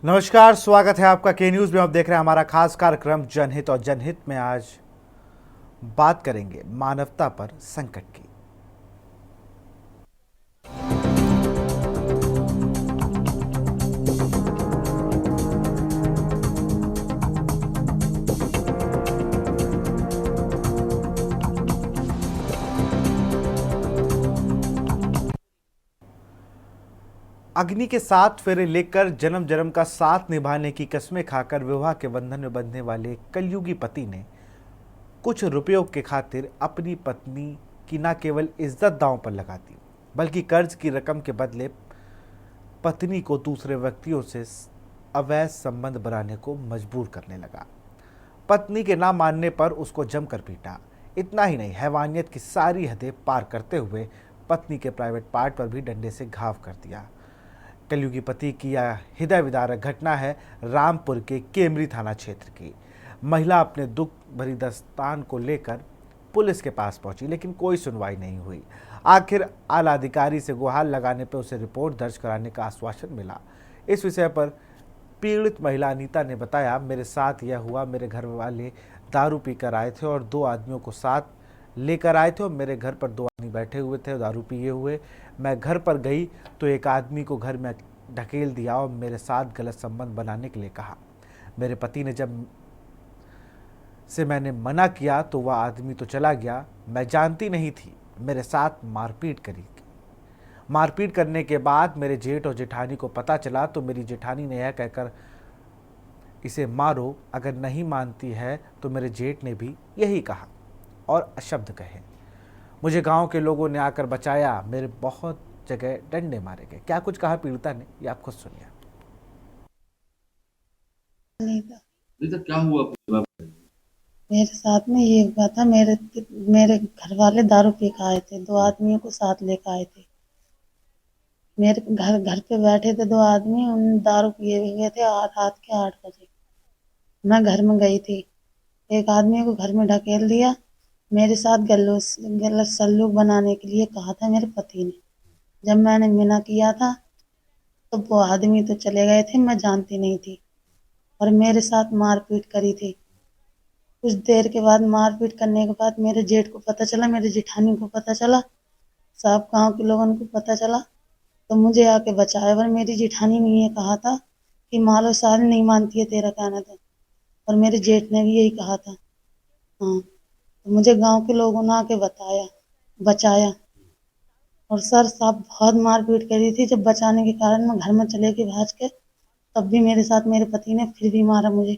नमस्कार, स्वागत है आपका के न्यूज़ में। आप देख रहे हैं हमारा खास कार्यक्रम जनहित, और जनहित में आज बात करेंगे मानवता पर संकट की। अग्नि के 7 फेरे लेकर जन्म जन्म का साथ निभाने की कस्में खाकर विवाह के बंधन में बंधने वाले कलयुगी पति ने कुछ रुपयों के खातिर अपनी पत्नी की न केवल इज्जत दांव पर लगा दी, बल्कि कर्ज की रकम के बदले पत्नी को दूसरे व्यक्तियों से अवैध संबंध बनाने को मजबूर करने लगा। पत्नी के ना मानने पर उसको जमकर पीटा। इतना ही नहीं, हैवानियत की सारी हदें पार करते हुए पत्नी के प्राइवेट पार्ट पर भी डंडे से घाव कर दिया। कलयुगी पति की यह हृदय विदारक घटना है रामपुर के केमरी थाना क्षेत्र की। महिला अपने दुख भरी दास्तान को लेकर पुलिस के पास पहुंची, लेकिन कोई सुनवाई नहीं हुई। आखिर आला अधिकारी से गुहार लगाने पर उसे रिपोर्ट दर्ज कराने का आश्वासन मिला। इस विषय पर पीड़ित महिला अनीता ने बताया, मेरे साथ यह हुआ, मेरे घर वाले दारू पीकर आए थे और 2 आदमियों को साथ लेकर आए थे और मेरे घर पर 2 आदमी बैठे हुए थे दारू पिए हुए। मैं घर पर गई तो एक आदमी को घर में ढकेल दिया और मेरे साथ गलत संबंध बनाने के लिए कहा। मेरे पति ने जब से मैंने मना किया तो वह आदमी तो चला गया। मैं जानती नहीं थी, मेरे साथ मारपीट करी। मारपीट करने के बाद मेरे जेठ और जेठानी को पता चला तो मेरी जेठानी ने यह कहकर इसे मारो, अगर नहीं मानती है तो मेरे जेठ ने भी यही कहा और अशब्द कहे। मुझे गांव के लोगों ने आकर बचाया, मेरे बहुत जगह डंडे मारे गए। क्या कुछ कहा पीड़िता ने, ये आप खुद सुनिए। नहीं था। नहीं तो क्या हुआ पूरी बात? मेरे साथ में ये हुआ था। मेरे मेरे घर वाले दारू पी के आए थे, 2 आदमियों को साथ लेकर आए थे। मेरे घर पे बैठे थे 2 आदमी, उन दारू पिए हुए थे। रात के 8 बजे मैं घर में गई थी। एक आदमी को घर में ढकेल दिया। मेरे साथ गलत सलूक बनाने के लिए कहा था मेरे पति ने। जब मैंने मना किया था तो वो आदमी तो चले गए थे, मैं जानती नहीं थी, और मेरे साथ मारपीट करी थी। कुछ देर के बाद मारपीट करने के बाद मेरे जेठ को पता चला, मेरे जेठानी को पता चला, सब गांव के लोगों को पता चला, तो मुझे आके बचाया। पर मेरी जेठानी ने ये कहा था कि मालो साल नहीं मानती है तेरा कहना तो, और मेरे जेठ ने भी यही कहा था। हाँ, तो मुझे गांव के लोगों ने आके बचाया। और सर साहब बहुत मारपीट करी थी। जब बचाने के कारण मैं घर में चले गई भाज के, तब भी मेरे साथ मेरे पति ने फिर भी मारा मुझे।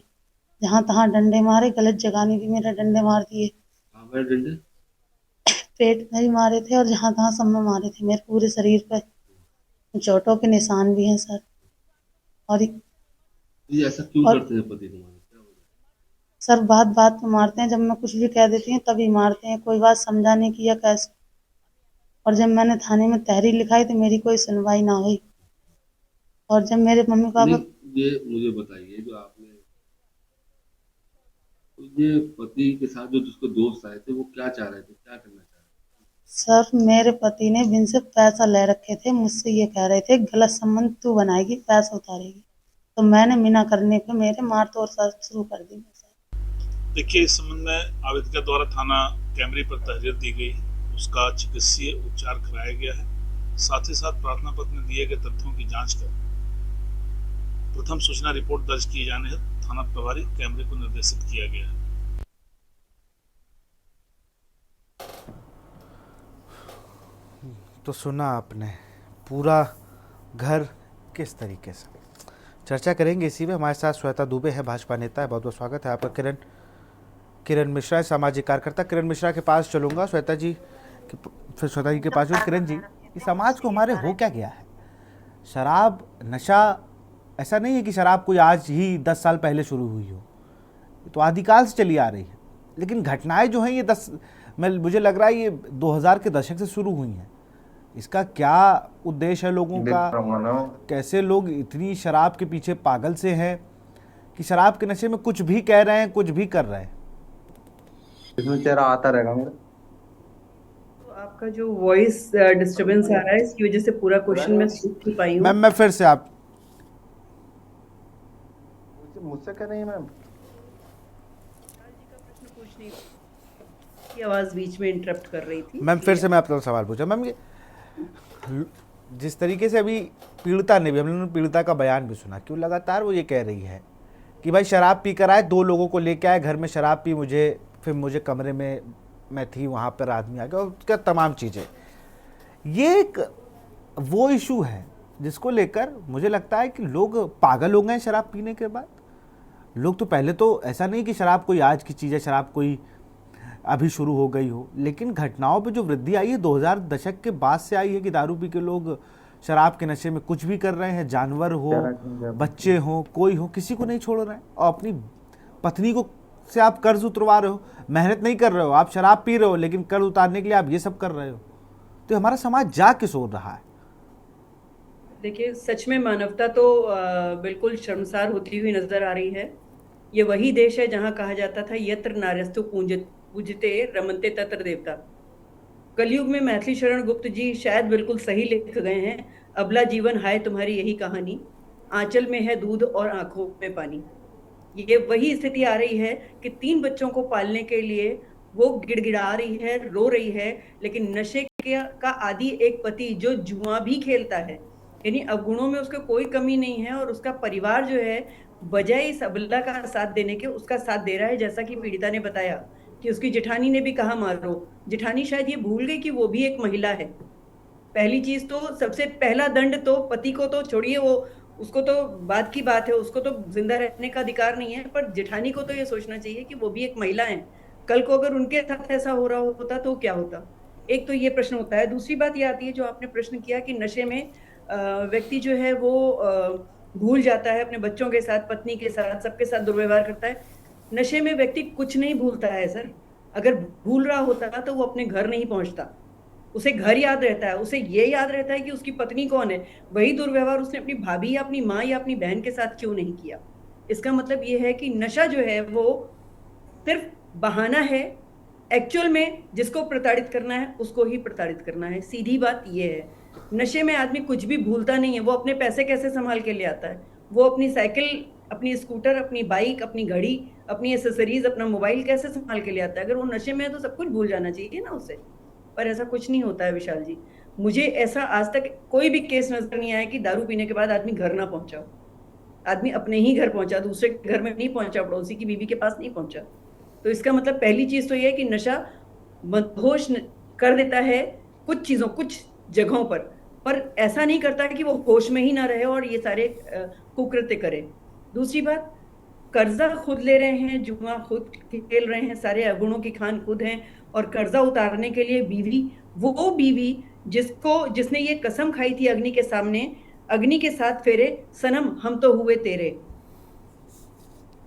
जहाँ तहाँ डंडे मारे, गलत जगह ने भी मेरे डंडे मार दिए। कहाँ पे डंडे? पेट में भी मारे थे और जहाँ तहाँ सब में मारे थे। मेरे पूरे शरीर पे चोटों के निशान भी हैं सर। और ये ऐसा क्यों और करते हैं पति तुम्हारे, क्या हो रहा सर बात बात पे मारते हैं। जब मैं कुछ भी कह देती हूँ तभी मारते हैं, कोई बात समझाने की या कैसे। और जब मैंने थाने में तहरीर लिखाई तो मेरी कोई सुनवाई ना हुई। और जब मेरे मम्मी है? नहीं, पापा, ये मुझे बताइए, जो आपने तो ये पति के साथ जो जिसको दोस्त आए थे वो क्या चाह रहे थे, क्या करना चाह रहे सर मेरे पति ने बिन से पैसा ले रखे थे। मुझसे ये कह रहे थे गलत संबंध तू बनाएगी, पैसा उतारेगी। तो मैंने मना करने पे मेरे मार तोड़ शुरू कर दी। देखिए, इस संबंध में आवेदक द्वारा थाना कैमरी पर तहरीर दी गई है, उसका चिकित्सीय उपचार कराया गया है। साथ ही साथ प्रार्थना पत्र में दिए गए तथ्यों की जांच कर प्रथम सूचना रिपोर्ट दर्ज किए जाने हेतु थाना प्रभारी कैमरे को निर्देशित किया गया है। तो सुना आपने पूरा घर किस तरीके से। चर्चा करेंगे इसी में। हमारे साथ श्वेता दुबे है, भाजपा नेता है। बहुत बहुत स्वागत है आपका। किरण मिश्रा है, सामाजिक कार्यकर्ता। किरण मिश्रा के पास चलूंगा, श्वेता जी फिर श्वेता जी के पास। किरण जी, इस समाज को हमारे हो क्या गया है? शराब नशा ऐसा नहीं है कि शराब कोई आज ही 10 साल पहले शुरू हुई हो, तो आदिकाल से चली आ रही है। लेकिन घटनाएं जो हैं ये मुझे लग रहा है ये 2000 के दशक से शुरू हुई हैं। इसका क्या उद्देश्य है लोगों का? कैसे लोग इतनी शराब के पीछे पागल से हैं कि शराब के नशे में कुछ भी कह रहे हैं, कुछ भी कर रहे हैं? इसमें चेहरा आता रहेगा मेरा। तो आपका जो वॉइस डिस्टरबेंस आ रहा है, इसकी वजह से पूरा क्वेश्चन मैं सुन नहीं पाई हूँ। मैम मैं फिर से आप मुझसे कह रही है मैम? प्रश्न पूछने की आवाज बीच में इंटरप्ट कर रही थी। मैम फिर से मैं आपसे सवाल पूछा मैम, ये जिस तरीके से अभी पीड़िता ने भी, हम लोगों ने पीड़िता का बयान भी सुना कि वो लगातार वो ये कह रही है कि भाई शराब पी कर आए, 2 लोगों को लेके आए, घर में शराब पी, फिर मुझे कमरे में मैं थी, वहाँ पर आदमी आ गया और उसका तमाम चीज़ें। ये एक वो इशू है जिसको लेकर मुझे लगता है कि लोग पागल हो गए हैं शराब पीने के बाद। लोग तो पहले तो ऐसा नहीं कि शराब कोई आज की चीज़ है, शराब कोई अभी शुरू हो गई हो, लेकिन घटनाओं पे जो वृद्धि आई है 2000 दशक के बाद से आई है कि दारू पी के लोग शराब के नशे में कुछ भी कर रहे हैं, जानवर हो, बच्चे हो, कोई हो, किसी को नहीं छोड़ रहे हैं। और अपनी पत्नी को से आप कर्ज उतरवा रहे हो, मेहनत नहीं कर रहे हो, आप शराब पी रहे हो, लेकिन कर्ज उतारने के लिए आप ये सब कर रहे हो। तो हमारा समाज जा किस ओर रहा है? देखिए, सच में मानवता तो बिल्कुल शर्मसार होती हुई नजर आ रही है। ये वही देश है जहां कहा जाता था यत्र नार्यस्तु पूजते रमन्ते तत्र देवता। कलयुग में मैथिली शरण गुप्त जी शायद बिल्कुल सही लिख गए हैं। अबला जीवन हाय तुम्हारी यही कहानी, आंचल में है दूध और आंखों में पानी। ये वही स्थिति आ रही है कि 3 बच्चों को पालने के लिए वो गिड़गिड़ा रही है, रो रही है, लेकिन नशे का आदि एक पति जो जुआ भी खेलता है, यानी अवगुणों में उसका कोई कमी नहीं है, और उसका परिवार जो है बजाय इस अबला का साथ देने के उसका साथ दे रहा है। जैसा कि पीड़िता ने बताया कि उसकी जेठानी ने भी कहा मारो। जेठानी शायद ये भूल गई कि वो भी एक महिला है। पहली चीज तो सबसे पहला दंड तो पति को तो छोड़िए, वो उसको तो बात की बात है, उसको तो जिंदा रहने का अधिकार नहीं है, पर जेठानी को तो ये सोचना चाहिए कि वो भी एक महिला है। कल को अगर उनके साथ ऐसा हो रहा होता तो क्या होता? एक तो ये प्रश्न होता है। दूसरी बात ये आती है जो आपने प्रश्न किया कि नशे में व्यक्ति जो है वो भूल जाता है, अपने बच्चों के साथ, पत्नी के साथ, सबके साथ दुर्व्यवहार करता है। नशे में व्यक्ति कुछ नहीं भूलता है सर। अगर भूल रहा होता तो वो अपने घर नहीं पहुंचता। उसे घर याद रहता है, उसे ये याद रहता है कि उसकी पत्नी कौन है। वही दुर्व्यवहार उसने अपनी भाभी या अपनी माँ या अपनी बहन के साथ क्यों नहीं किया? इसका मतलब ये है कि नशा जो है वो सिर्फ बहाना है। एक्चुअल में जिसको प्रताड़ित करना है उसको ही प्रताड़ित करना है। सीधी बात ये है। नशे में आदमी कुछ भी भूलता नहीं है। वो अपने पैसे कैसे संभाल के ले आता है? वो अपनी साइकिल, अपनी स्कूटर, अपनी बाइक, अपनी घड़ी, अपनी एसेसरीज, अपना मोबाइल कैसे संभाल के ले आता है? अगर वो नशे में है तो सब कुछ भूल जाना चाहिए ना उसे। पर ऐसा कुछ नहीं होता है विशाल जी। मुझे ऐसा आज तक कोई भी केस नजर नहीं आया कि दारू पीने के बाद आदमी घर ना पहुंचा हो। आदमी अपने ही घर पहुंचा, दूसरे घर में नहीं पहुंचा, पड़ोसी की बीवी के पास नहीं पहुंचा। तो इसका मतलब पहली चीज तो यह है कि नशा मदहोश कर देता है कुछ चीजों, कुछ जगहों पर ऐसा नहीं करता कि वो होश में ही ना रहे और ये सारे कुकृत्य करे। दूसरी बात, कर्जा खुद ले रहे हैं, जुआ खुद खेल रहे हैं, सारे अवगुणों की खान खुद हैं, और कर्जा उतारने के लिए बीवी, वो बीवी जिसने ये कसम खाई थी अग्नि के सामने, अग्नि के साथ फेरे सनम हम तो हुए तेरे।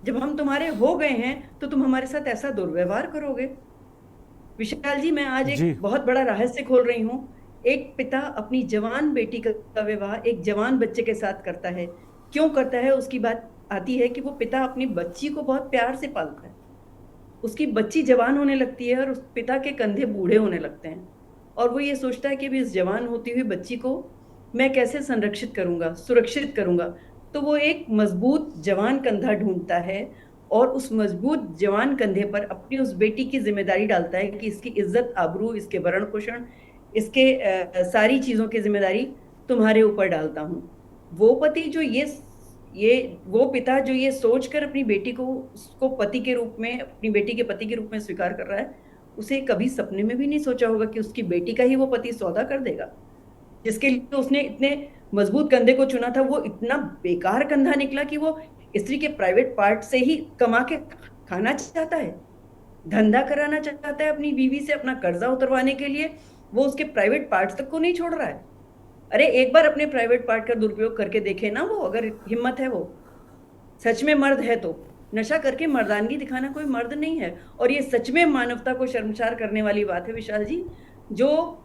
जब हम तुम्हारे हो गए हैं तो तुम हमारे साथ ऐसा दुर्व्यवहार करोगे? विशाल जी, मैं आज एक बहुत बड़ा रहस्य खोल रही हूँ। एक पिता अपनी जवान बेटी का विवाह एक जवान बच्चे के साथ करता है। क्यों करता है? उसकी बात आती है कि वो पिता अपनी बच्ची को बहुत प्यार से पालता है। उसकी बच्ची जवान होने लगती है और उस पिता के कंधे बूढ़े होने लगते हैं, और वो ये सोचता है कि भी इस जवान होती हुई बच्ची को मैं कैसे संरक्षित करूंगा, सुरक्षित करूंगा। तो वो एक मजबूत जवान कंधा ढूंढता है और उस मजबूत जवान कंधे पर अपनी उस बेटी की जिम्मेदारी डालता है कि इसकी इज्जत, आबरू, इसके भरण पोषण, इसके सारी चीजों की जिम्मेदारी तुम्हारे ऊपर डालता हूँ। वो पति जो वो पिता जो ये सोचकर अपनी बेटी को उसको पति के रूप में, अपनी बेटी के पति के रूप में स्वीकार कर रहा है, उसे कभी सपने में भी नहीं सोचा होगा कि उसकी बेटी का ही वो पति सौदा कर देगा। जिसके लिए उसने इतने मजबूत कंधे को चुना था, वो इतना बेकार कंधा निकला कि वो स्त्री के प्राइवेट पार्ट से ही कमा के खाना चाहता है, धंधा कराना चाहता है अपनी बीवी से, अपना कर्जा उतरवाने के लिए वो उसके प्राइवेट पार्ट्स तक को नहीं छोड़ रहा है। अरे एक बार अपने प्राइवेट पार्ट का दुरुपयोग करके देखे ना वो, अगर हिम्मत है, वो सच में मर्द है तो। नशा करके मर्दानगी दिखाना कोई मर्द नहीं है। और ये सच में मानवता को शर्मसार करने वाली बात है विशाल जी, जो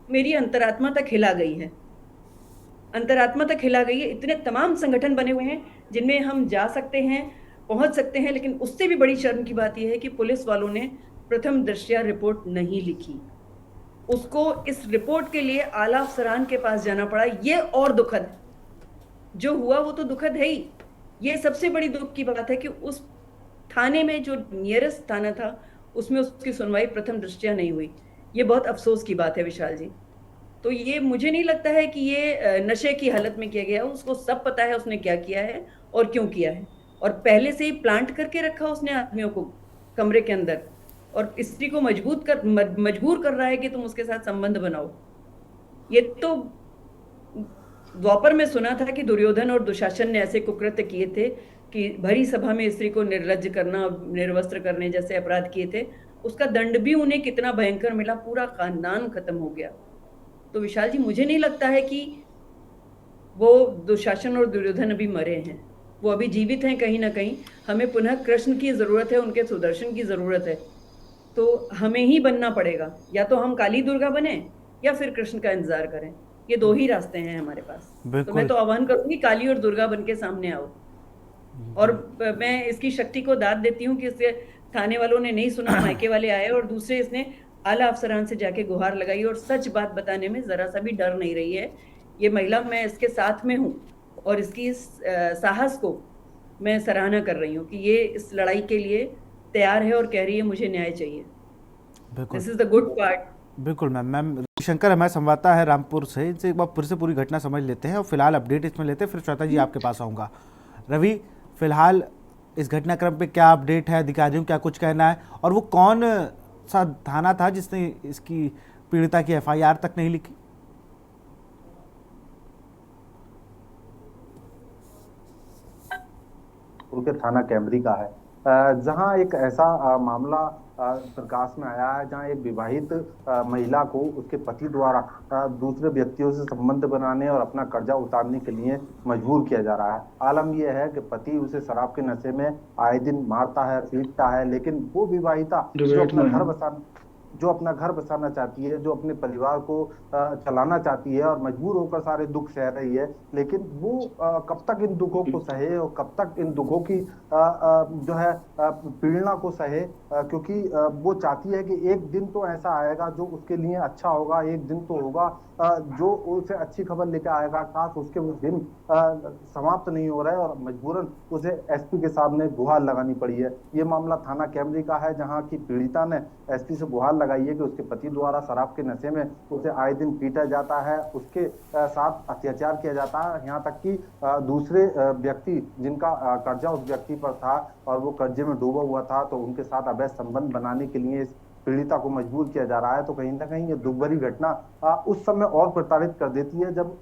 मेरी अंतरात्मा तक हिला गई है। अंतरात्मा तक हिला गई है। इतने तमाम संगठन बने हुए हैं जिनमें हम जा सकते हैं, पहुंच सकते हैं, लेकिन उससे भी बड़ी शर्म की बात यह है कि पुलिस वालों ने प्रथम दृष्टया रिपोर्ट नहीं लिखी। उसको इस रिपोर्ट के लिए आला अफसरान के पास जाना पड़ा। ये और दुखद है। जो हुआ वो तो दुखद है ही, ये सबसे बड़ी दुख की बात है कि उस थाने में जो नियरेस्ट थाना था उसमें उसकी सुनवाई प्रथम दृष्टया नहीं हुई। ये बहुत अफसोस की बात है विशाल जी। तो ये मुझे नहीं लगता है कि ये नशे की हालत में किया गया। उसको सब पता है उसने क्या किया है और क्यों किया है, और पहले से ही प्लांट करके रखा उसने आदमियों को कमरे के अंदर, और स्त्री को मजबूर कर रहा है कि तुम उसके साथ संबंध बनाओ। ये तो द्वापर में सुना था कि दुर्योधन और दुशासन ने ऐसे कुकृत्य किए थे कि भरी सभा में स्त्री को निर्लज्ज करना, निर्वस्त्र करने जैसे अपराध किए थे। उसका दंड भी उन्हें कितना भयंकर मिला, पूरा खानदान खत्म हो गया। तो विशाल जी, मुझे नहीं लगता है कि वो दुशासन और दुर्योधन अभी मरे हैं, वो अभी जीवित हैं कहीं ना कहीं। हमें पुनः कृष्ण की जरूरत है, उनके सुदर्शन की जरूरत है। तो हमें ही बनना पड़ेगा, या तो हम काली दुर्गा बने या फिर कृष्ण का इंतजार करें। ये दो ही रास्ते हैं हमारे पास। तो मैं बिल्कुल। तो आह्वान करूंगी, काली और दुर्गा बन के सामने आओ। और मैं इसकी शक्ति को दाद देती हूँ कि इसके थाने वालों ने नहीं सुना, मायके वाले आए, और दूसरे इसने आला अफसरान से जाके गुहार लगाई, और सच बात बताने में जरा सा भी डर नहीं रही है ये महिला। मैं इसके साथ में हूँ और इसकी इस साहस को मैं सराहना कर रही हूँ कि ये इस लड़ाई के लिए तैयार है और कह रही है मुझे न्याय चाहिए। बिल्कुल this is the good part. बिल्कुल मैम। मैम रविशंकर हमारे संवाददाता है रामपुर से, इनसे एक बार फिर से पूरी घटना समझ लेते हैं और फिलहाल अपडेट इसमें लेते हैं, फिर श्वेता जी आपके पास आऊँगा। रवि, फिलहाल इस घटनाक्रम पे क्या अपडेट है, अधिकारियों क्या कुछ कहना है, और वो कौन सा थाना था जिसने इसकी पीड़िता की FIR तक नहीं लिखी? उनके थाना कैमरी का है, जहां एक ऐसा मामला प्रकाश में आया है जहां एक विवाहित महिला को उसके पति द्वारा दूसरे व्यक्तियों से संबंध बनाने और अपना कर्जा उतारने के लिए मजबूर किया जा रहा है। आलम यह है कि पति उसे शराब के नशे में आए दिन मारता है, पीटता है, लेकिन वो विवाहिता जो अपना घर बसाना चाहती है, जो अपने परिवार को चलाना चाहती है और मजबूर होकर सारे दुख सह रही है, लेकिन वो कब तक इन दुखों को सहे और कब तक इन दुखों की जो है पीड़ना को सहे, क्योंकि वो चाहती है कि एक दिन तो ऐसा आएगा जो उसके लिए अच्छा होगा, एक दिन तो होगा जो उसे अच्छी खबर लेकर आएगा। काश उसके वो दिन समाप्त नहीं हो रहा है और मजबूरन उसे SP के सामने गुहार लगानी पड़ी है। ये मामला थाना कैमरी का है, जहां की पीड़िता ने SP से गुहार लगाई है कि उसके पति द्वारा शराब के नशे में उसे आए दिन पीटा जाता है, उसके साथ अत्याचार किया जाता है, यहाँ तक कि दूसरे व्यक्ति जिनका कर्जा उस व्यक्ति पर था और वो कर्जे में डूबा हुआ था, तो उनके साथ अवैध संबंध बनाने के लिए इस पीड़िता को मजबूर किया जा रहा है। तो कहीं ना कहीं ये दुख भरी घटना उस समय और प्रताड़ित कर देती है जब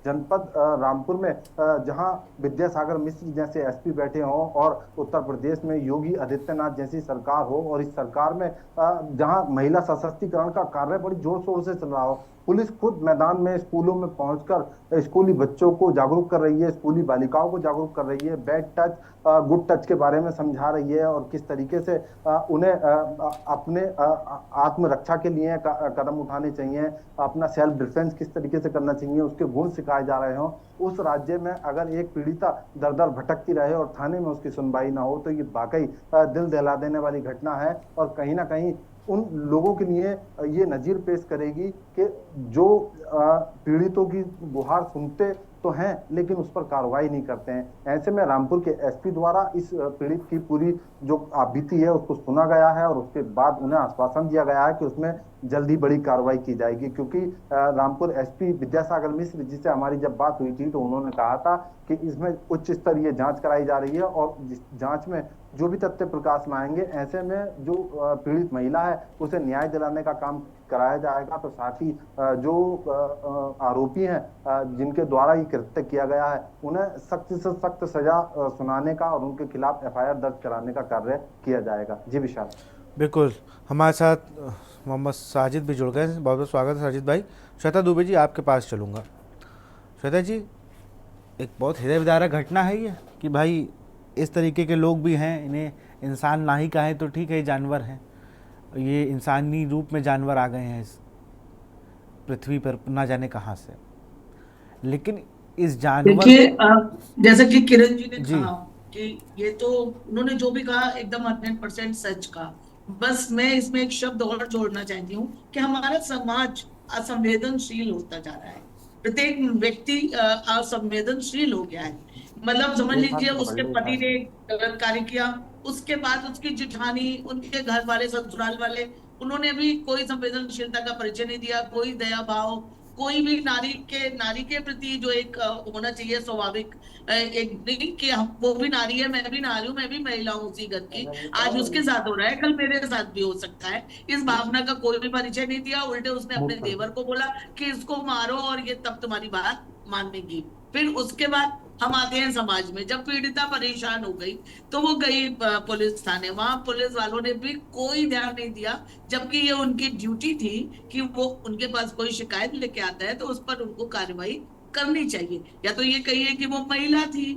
जनपद रामपुर में जहां विद्यासागर मिश्र जैसे SP बैठे हों और उत्तर प्रदेश में योगी आदित्यनाथ जैसी सरकार हो, और इस सरकार में जहां महिला सशक्तिकरण का कार्य बड़ी जोर शोर से चल रहा हो। पुलिस खुद मैदान में स्कूलों में पहुंचकर स्कूली बच्चों को जागरूक कर रही है, स्कूली बालिकाओं को जागरूक कर रही है, बैड टच गुड टच के बारे में समझा रही है और किस तरीके से उन्हें अपने आत्मरक्षा के लिए कदम उठाने चाहिए, अपना सेल्फ डिफेंस किस तरीके से करना चाहिए, उसके गुण सिखाए जा रहे हों। उस राज्य में अगर एक पीड़िता दर दर भटकती रहे और थाने में उसकी सुनवाई ना हो, तो ये वाकई दिल दहला देने वाली घटना है और कहीं ना कहीं उन लोगों के लिए ये नजीर पेश करेगी कि जो पीड़ितों की गुहार सुनते तो हैं लेकिन उस पर कार्रवाई नहीं करते हैं। ऐसे में रामपुर के SP द्वारा इस पीड़ित की पूरी जो बीती है उसको सुना गया है और उसके बाद उन्हें आश्वासन दिया गया है कि उसमें जल्दी बड़ी कार्रवाई की जाएगी, क्योंकि रामपुर SP विद्यासागर मिश्र जिससे हमारी जब बात हुई थी तो उन्होंने कहा था कि इसमें उच्च स्तरीय जांच कराई जा रही है और जिस जांच में जो भी तथ्य प्रकाश में आएंगे, ऐसे में जो पीड़ित महिला है उसे न्याय दिलाने का काम कराया जाएगा। तो साथ ही जो आरोपी हैं जिनके द्वारा ये कृत्य किया गया है उन्हें सख्त से सख्त सजा सुनाने का और उनके खिलाफ FIR दर्ज कराने का कार्य किया जाएगा। जी विशाल। बिल्कुल, हमारे साथ मोहम्मद साजिद भी जुड़ गए। बहुत बहुत स्वागत है साजिद भाई। श्वेता दुबे जी आपके पास चलूँगा। श्वेता जी, एक बहुत हृदय विदारक घटना है ये कि भाई इस तरीके के लोग भी हैं, इन्हें इंसान ना ही कहें तो ठीक है, जानवर हैं, ये इंसानी रूप में जानवर आ गए हैं इस पृथ्वी पर ना जाने कहाँ से। लेकिन इस जानवर देखिए, जैसा कि किरण जी ने कहा कि ये तो उन्होंने जो भी कहा एकदम 100% सच कहा। बस मैं इसमें एक शब्द और जोड़ना चाहती हूँ कि हमारा समाज असंवेदनशील होता जा रहा है, प्रत्येक व्यक्ति असंवेदनशील हो गया है। मतलब समझ एक हाथ लीजिए पकड़ उसके ले, एक पति हाथ ने से। गलत कार्य किया, उसके बाद उसकी जेठानी, उनके घर वाले, ससुराल वाले, उन्होंने भी कोई संवेदनशीलता का परिचय नहीं दिया, कोई दया भाव, कोई भी नारी के प्रति जो एक होना चाहिए स्वाभाविक, एक नहीं कि हम, वो भी नारी है, मैं भी नारी हूँ, मैं भी महिला हूँ उसी घर की, आज उसके साथ हो रहा है, कल मेरे साथ भी हो सकता है, इस भावना का कोई भी परिचय नहीं दिया। उल्टे उसने मूव अपने कर दो। देवर को बोला कि इसको मारो और ये तब तुम्हारी बात मानेगी। फिर उसके बाद हम आते हैं समाज में, जब पीड़िता परेशान हो गई तो वो गई पुलिस थाने, वहां पुलिस वालों ने भी कोई ध्यान नहीं दिया, जबकि ये उनकी ड्यूटी थी कि वो उनके पास कोई शिकायत लेके आता है तो उस पर उनको कार्रवाई करनी चाहिए। या तो ये कहिए कि वो महिला थी,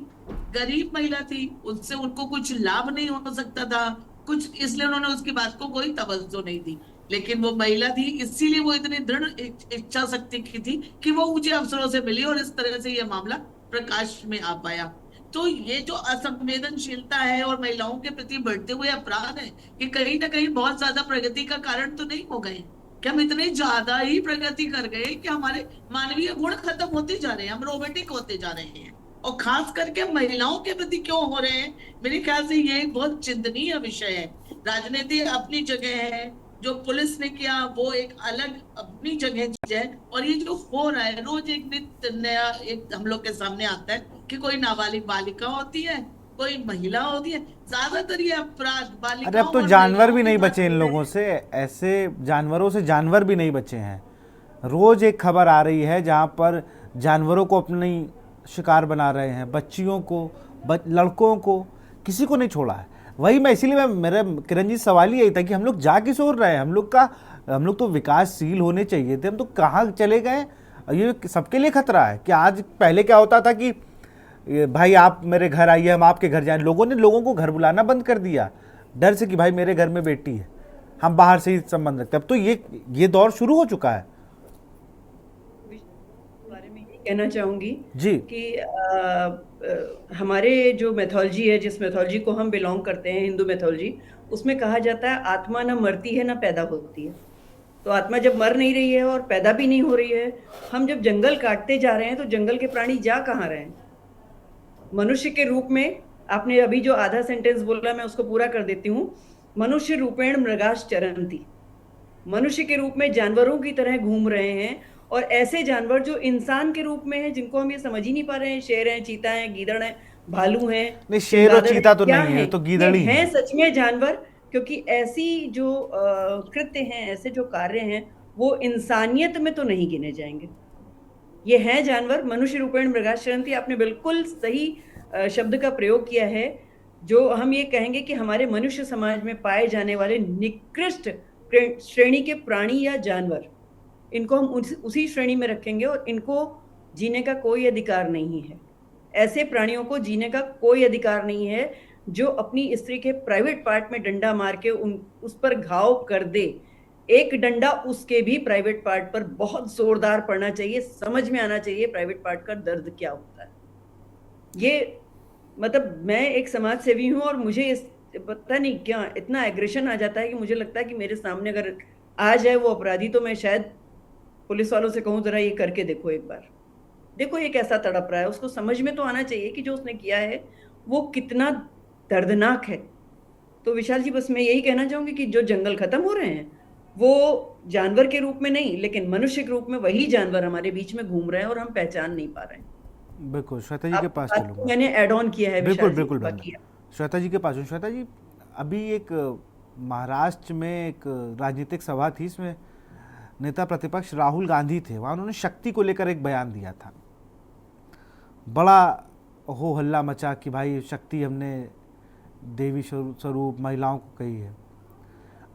गरीब महिला थी, उससे उनको कुछ लाभ नहीं हो सकता था कुछ, इसलिए उन्होंने उसकी बात को कोई तवज्जो नहीं दी। लेकिन वो महिला थी, इसीलिए वो इतनी दृढ़ इच्छा शक्ति की थी कि वो ऊंचे अफसरों से मिली और इस तरह से ये मामला प्रकाश में आ पाया। तो ये जो असंवेदनशीलता है और महिलाओं के प्रति बढ़ते हुए अपराध है, ये कहीं ना कहीं बहुत ज्यादा प्रगति का कारण तो नहीं हो गए कि हम इतने ज्यादा ही प्रगति कर गए कि हमारे मानवीय गुण खत्म होते जा रहे हैं, हम रोबोटिक होते जा रहे हैं, और खास करके महिलाओं के प्रति क्यों हो रहे हैं। मेरे ख्याल से ये एक बहुत चिंतनीय विषय है। राजनीति अपनी जगह है, जो पुलिस ने किया वो एक अलग अपनी जगह चीज है, और ये जो हो रहा है रोज एक नित्य नया एक हम लोग के सामने आता है कि कोई नाबालिग बालिका होती है, कोई महिला होती है, ज्यादातर ये अपराध अरे बालिकाओं अब तो और जानवर महिलाओं भी के नहीं साथ बचे इन हो रहे लोगों हैं। से, ऐसे जानवरों से जानवर भी नहीं बचे हैं। रोज एक खबर आ रही है जहां पर जानवरों को अपनी शिकार बना रहे हैं, बच्चियों को, लड़कों को, किसी को नहीं छोड़ा है। वही मैं, इसीलिए मैं, मेरा किरण जी सवाल ही यही था कि हम लोग जा किस ओर रहे हैं। हम लोग तो विकासशील होने चाहिए थे, हम तो कहाँ चले गए। ये सबके लिए खतरा है कि आज, पहले क्या होता था कि भाई आप मेरे घर आइए, हम आपके घर जाएं। लोगों ने लोगों को घर बुलाना बंद कर दिया डर से कि भाई मेरे घर में बेटी है, हम बाहर से ही संबंध रखते हैं। अब तो ये दौर शुरू हो चुका है। बारे में ये कहना चाहूंगी जी कि हमारे जो मैथोलॉजी है, जिस मैथोलॉजी को हम बिलोंग करते हैं, हिंदू मैथोलॉजी, उसमें कहा जाता है आत्मा न मरती है न पैदा होती है। तो आत्मा जब मर नहीं रही है और पैदा भी नहीं हो रही है, हम जब जंगल काटते जा रहे हैं तो जंगल के प्राणी जा कहाँ रहे हैं? मनुष्य के रूप में, आपने अभी जो आधा सेंटेंस बोला मैं उसको पूरा कर देती हूँ। मनुष्य रूपेण मृगाश चरंती, मनुष्य के रूप में जानवरों की तरह घूम रहे हैं, और ऐसे जानवर जो इंसान के रूप में हैं, जिनको हम ये समझ ही नहीं पा रहे हैं। शेर हैं, चीता हैं, गीदड़ हैं, भालू हैं, नहीं, शेर और चमगादड़ चीता तो क्या नहीं है, हैं? तो गीदड़ी ये है। हैं सच में जानवर, क्योंकि ऐसी जो कृत्य हैं, ऐसे जो कार्य हैं, वो इंसानियत में तो नहीं गिने जाएंगे। ये हैं जानवर। मनुष्य रूपेण मृगाश्चरन्ति, आपने बिल्कुल सही शब्द का प्रयोग किया है। जो हम ये कहेंगे कि हमारे मनुष्य समाज में पाए जाने वाले निकृष्ट श्रेणी के प्राणी या जानवर, इनको हम उसी श्रेणी में रखेंगे, और इनको जीने का कोई अधिकार नहीं है। ऐसे प्राणियों को जीने का कोई अधिकार नहीं है जो अपनी स्त्री के प्राइवेट पार्ट में डंडा मार के उस पर घाव कर दे। एक डंडा उसके भी प्राइवेट पार्ट पर बहुत जोरदार पड़ना चाहिए, समझ में आना चाहिए प्राइवेट पार्ट का दर्द क्या होता है। ये मतलब मैं एक समाज सेवी हूँ, और मुझे इस पता नहीं क्या इतना एग्रेशन आ जाता है कि मुझे लगता है कि मेरे सामने अगर आ जाए वो अपराधी, तो मैं शायद पुलिस वालों से कहूँ जरा ये करके देखो, एक बार देखो ये कैसा तड़प रहा है। उसको समझ में तो आना चाहिए कि जो उसने किया है वो कितना दर्दनाक है। तो विशाल जी, बस मैं यही कहना चाहूंगी कि जो जंगल खत्म हो रहे हैं वो जानवर के रूप में नहीं, लेकिन मनुष्य के रूप में वही जानवर हमारे बीच में घूम रहे हैं, और हम पहचान नहीं पा रहे हैं। बिल्कुल, श्वेता जी के पास बात चलूंगा। मैंने ऐड ऑन किया है बिल्कुल विशाल जी, बिल्कुल बाकी बहन, श्वेता जी के पास हूँ। श्वेता जी, अभी एक महाराष्ट्र में एक राजनीतिक सभा थी, इसमें नेता प्रतिपक्ष राहुल गांधी थे। वहाँ उन्होंने शक्ति को लेकर एक बयान दिया था। बड़ा हो हल्ला मचा कि भाई शक्ति हमने देवी स्वरूप महिलाओं को कही है।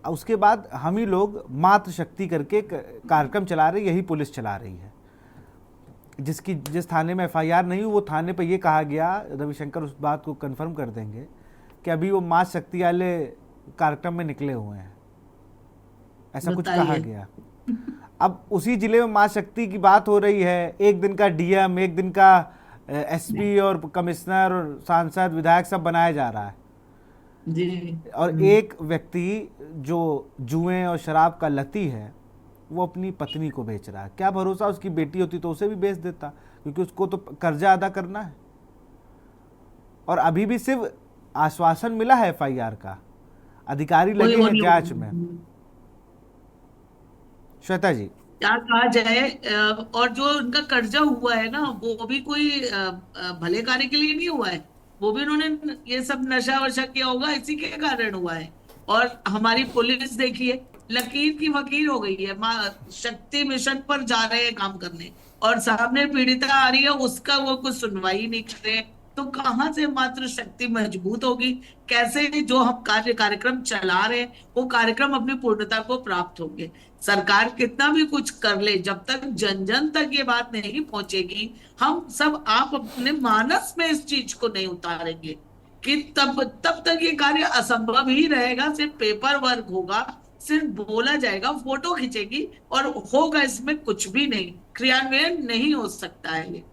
उसके बाद हम ही लोग मातृ शक्ति करके कार्यक्रम चला रहे, यही पुलिस चला रही है। जिस थाने में एफआईआर नहीं हुई, वो थाने पर ये कहा गया, रविशंकर उस बात को कंफर्म कर देंगे, कि अभी वो माँ शक्ति वाले कार्यक्रम में निकले हुए हैं, ऐसा कुछ कहा गया। अब उसी जिले में माँ शक्ति की बात हो रही है, एक दिन का डीएम, एक दिन का एसपी और कमिश्नर और सांसद विधायक सब बनाया जा रहा है जी। और एक व्यक्ति जो जुए और शराब का लती है वो अपनी पत्नी को बेच रहा है। क्या भरोसा, उसकी बेटी होती तो उसे भी बेच देता, क्योंकि उसको तो कर्जा अदा करना है। और अभी भी सिर्फ आश्वासन मिला है एफआईआर का, अधिकारी कोई लगे वो हैं नहीं जांच में। श्वेता जी। क्या कहा जाए, और जो उनका कर्जा हुआ है ना, वो भी कोई भले कार्य के लिए नहीं हुआ है। वो भी उन्होंने ये सब नशा वशा किया होगा, इसी के कारण हुआ है। और हमारी पुलिस देखिए, लकीर की फकीर हो गई है। शक्ति मिशन पर जा रहे हैं काम करने, और सामने पीड़िता आ रही है, उसका वो कुछ सुनवाई नहीं कर रहे। तो कहाँ से मात्र शक्ति मजबूत होगी? कैसे जो हम कार्यक्रम चला रहे हैं, वो कार्यक्रम अपनी पूर्णता को प्राप्त होंगे? सरकार कितना भी कुछ कर ले, जब तक जन जन तक ये बात नहीं पहुंचेगी, हम सब आप अपने मानस में इस चीज को नहीं उतारेंगे, कि तब तक ये कार्य असंभव ही रहेगा। सिर्फ पेपर वर्क होगा, सिर्फ बोला जाएगा, फोटो खींचेगी, और होगा इसमें कुछ भी नहीं, क्रियान्वयन नहीं हो सकता है ये।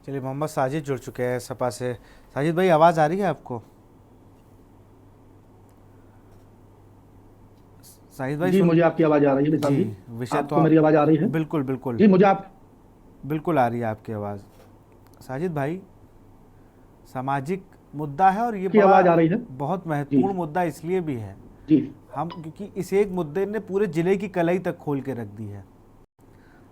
चलिए, मोहम्मद साजिद जुड़ चुके हैं सपा से। साजिद भाई, आवाज़ आ रही है आपको? साजिद भाई जी, मुझे आपकी आवाज आ रही है विशाल जी। विषय आपको तो मेरी आवाज आ रही है? बिल्कुल बिल्कुल जी, मुझे आप बिल्कुल आ रही है आपकी आवाज़। साजिद भाई, सामाजिक मुद्दा है और ये की आवाज आ रही है? बहुत महत्वपूर्ण मुद्दा इसलिए भी है जी, हम, क्योंकि इस एक मुद्दे ने पूरे जिले की कलाई तक खोल के रख दी है।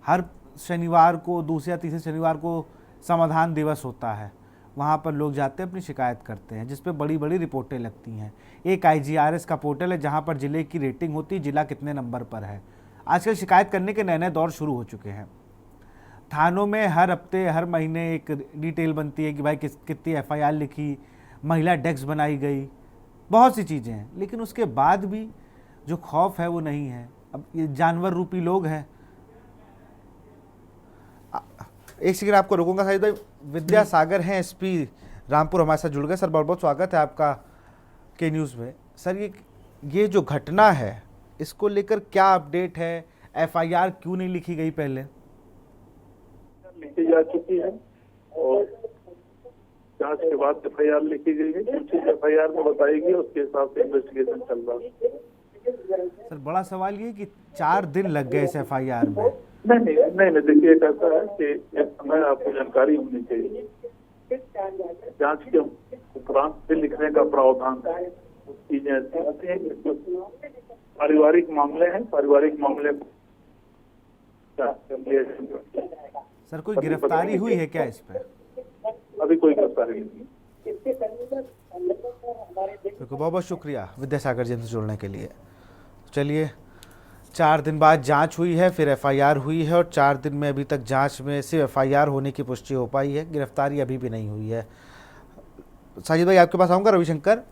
हर शनिवार को, दूसरे या तीसरे शनिवार को समाधान दिवस होता है, वहाँ पर लोग जाते हैं, अपनी शिकायत करते हैं, जिस पे बड़ी बड़ी रिपोर्टें लगती हैं। एक IGRS का पोर्टल है जहाँ पर जिले की रेटिंग होती है, जिला कितने नंबर पर है। आजकल शिकायत करने के नए नए दौर शुरू हो चुके हैं। थानों में हर हफ्ते, हर महीने एक डिटेल बनती है कि भाई कितनी FIR लिखी, महिला डेस्क बनाई गई, बहुत सी चीज़ें हैं। लेकिन उसके बाद भी जो खौफ है वो नहीं है। अब ये जानवर रूपी लोग हैं। एक सेकंड आपको रोकूंगा साहिद भाई। विद्यासागर हैं SP रामपुर, हमारे साथ जुड़ गए। सर, बहुत बहुत स्वागत है आपका के न्यूज़ में। सर, ये जो घटना है, इसको लेकर क्या अपडेट है? FIR क्यों नहीं लिखी गई पहले? लिखी जा चुकी है और जांच के बाद FIR लिखी गई है। कुछ चीज FIR में बताएगी, उसके हिसाब से इन्वेस्टिगेशन चल रहा है। सर, बड़ा सवाल ये कि 4 दिन लग गए इस FIR में। नहीं, देखिए कैसा है कि एक समय आपको जानकारी होनी चाहिए। जांच के उपरांत भी लिखने का प्रावधान है। चीजें ऐसी होती हैं कि पारिवारिक मामले हैं, पारिवारिक मामले सर, कोई गिरफ्तारी हुई है क्या इस पर? अभी कोई गिरफ्तारी नहीं। बहुत बहुत शुक्रिया विद्यासागर जी से जुड़ने के लिए। चलिए, 4 दिन बाद जांच हुई है, फिर FIR हुई है, और 4 दिन में अभी तक जांच में सिर्फ FIR होने की पुष्टि हो पाई है, गिरफ्तारी अभी भी नहीं हुई है। साजिद भाई, आपके पास आऊँगा। रविशंकर,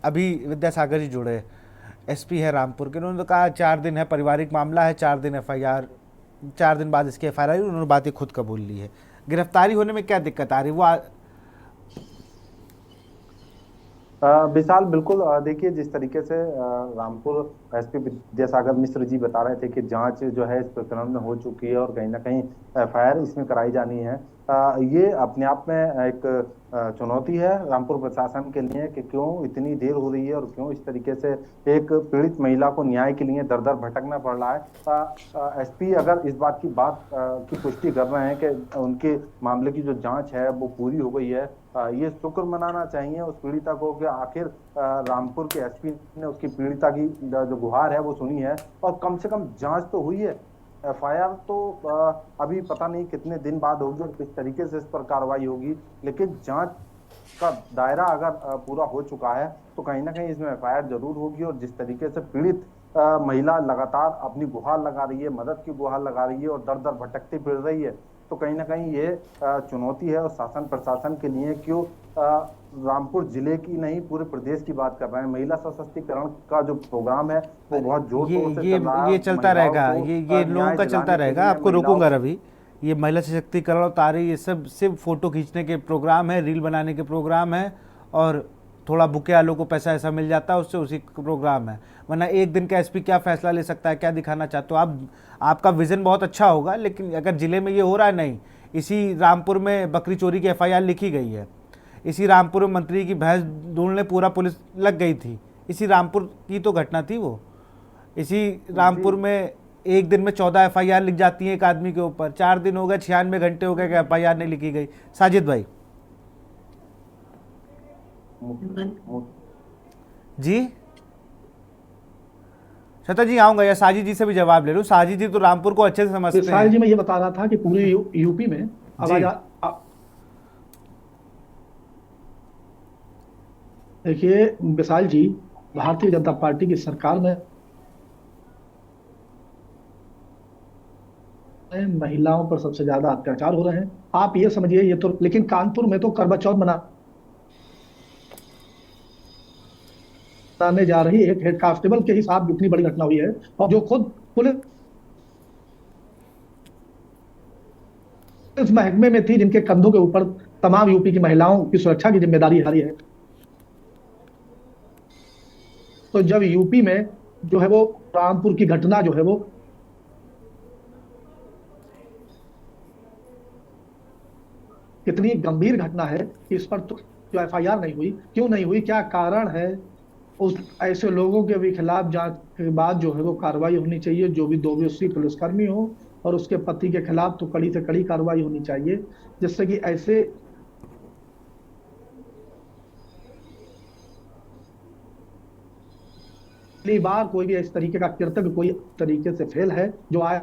अभी विद्यासागर जी जुड़े, SP है रामपुर के, उन्होंने तो कहा 4 दिन है, पारिवारिक मामला है, 4 दिन FIR, 4 दिन बाद इसकी FIR आई। उन्होंने बात ये खुद कबूल ली है। गिरफ्तारी होने में क्या दिक्कत आ रही वो विशाल, बिल्कुल देखिए, जिस तरीके से रामपुर SP विद्यासागर मिश्र जी बता रहे थे कि जांच जो है इस प्रकरण में हो चुकी है और कहीं ना कहीं FIR इसमें कराई जानी है, ये अपने आप में एक चुनौती है रामपुर प्रशासन के लिए कि क्यों इतनी देर हो रही है और क्यों इस तरीके से एक पीड़ित महिला को न्याय के लिए दर दर भटकना पड़ रहा है। SP अगर इस बात की पुष्टि कर रहे हैं कि उनके मामले की जो जांच है वो पूरी हो गई है, ये शुक्र मनाना चाहिए उस पीड़िता को कि आखिर रामपुर के SP ने उसकी पीड़िता की जो गुहार है वो सुनी है, और कम से कम जांच तो हुई है। FIR तो अभी पता नहीं कितने दिन बाद होगी और किस तरीके से इस पर कार्रवाई होगी, लेकिन जांच का दायरा अगर पूरा हो चुका है तो कहीं ना कहीं इसमें FIR जरूर होगी। और जिस तरीके से पीड़ित महिला लगातार अपनी गुहार लगा रही है, मदद की गुहार लगा रही है और दर दर भटकती फिर रही है, तो कहीं ना कहीं ये चुनौती है और शासन प्रशासन के लिए। क्यों रामपुर जिले की नहीं, पूरे प्रदेश की बात कर रहे हैं। महिला सशक्तिकरण का जो प्रोग्राम है वो बहुत जोर शोर से चल रहा है। ये चलता रहेगा, ये लोगों का चलता रहेगा। आपको रोकूंगा रवि। ये महिला सशक्तिकरण और तारे, ये सब सिर्फ फोटो खींचने के प्रोग्राम है, रील बनाने के प्रोग्राम है, और थोड़ा बुके वालों को पैसा ऐसा मिल जाता है उससे, उसी प्रोग्राम है। वरना एक दिन का SP क्या फैसला ले सकता है, क्या दिखाना चाहते हो आप? आपका विजन बहुत अच्छा होगा, लेकिन अगर जिले में ये हो रहा है, नहीं, इसी रामपुर में बकरी चोरी की FIR लिखी गई है, इसी रामपुर में मंत्री की भैंस ढूंढने पूरा पुलिस लग गई थी, इसी रामपुर की तो घटना थी वो। इसी रामपुर में एक दिन में 14 FIR लिख जाती है एक आदमी के ऊपर। 4 दिन हो गए, 96 घंटे हो गए कि FIR नहीं लिखी गई। साजिद भाई, जी श्वेता जी आऊंगा या साजिद जी से भी जवाब ले लूं। साजिद जी तो रामपुर को अच्छे से समझते विशाल हैं। जी मैं ये बता रहा था कि पूरे यूपी में आवाज देखिए विशाल जी, भारतीय जनता पार्टी की सरकार में महिलाओं पर सबसे ज्यादा अत्याचार हो रहे हैं। आप ये समझिए, ये तो लेकिन कानपुर में तो करवा चौथ मनाने जा रही एक हेड कांस्टेबल के ही साथ इतनी बड़ी घटना हुई है, और जो खुद पुलिस इस महकमे में थी, जिनके कंधों के ऊपर तमाम यूपी की महिलाओं की सुरक्षा की जिम्मेदारी आ रही है। तो जब यूपी में जो है वो रामपुर की घटना जो है वो कितनी गंभीर घटना है, इस पर तो जो एफआईआर नहीं हुई, क्यों नहीं हुई, क्या कारण है? उस ऐसे लोगों के भी खिलाफ जांच के बाद जो है वो कार्रवाई होनी चाहिए, जो भी दोषी पुलिसकर्मी हो, और उसके पति के खिलाफ तो कड़ी से कड़ी कार्रवाई होनी चाहिए, जिससे कि ऐसे पहली बार कोई भी इस तरीके का कृत्य कोई तरीके से फेल है जो आए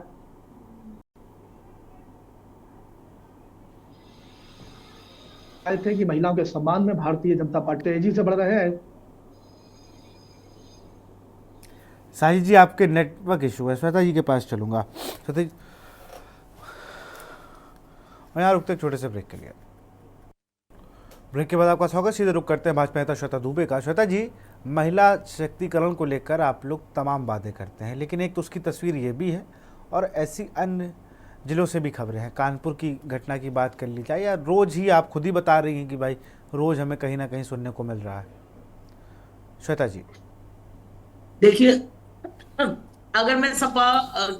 थे कि महिलाओं के सम्मान में भारतीय जनता पार्टी तेजी से बढ़ रहे हैं। साजिद जी आपके नेटवर्क इशू है, श्वेता जी के पास चलूंगा। श्वेता जी और यहाँ रुकते छोटे से ब्रेक के लिए। ब्रेक के बाद आपका स्वागत। सीधे रुक करते हैं भाजपा नेता श्वेता दुबे का। श्वेता जी, महिला शक्तिकरण को लेकर आप लोग तमाम बातें करते हैं, लेकिन एक तो उसकी तस्वीर ये भी है और ऐसी अन्य जिलों से भी खबरें हैं। कानपुर की घटना की बात कर ली जाए, या रोज ही आप खुद ही बता रही हैं कि भाई रोज हमें कहीं ना कहीं सुनने को मिल रहा है। श्वेता जी देखिए, अगर मैं सपा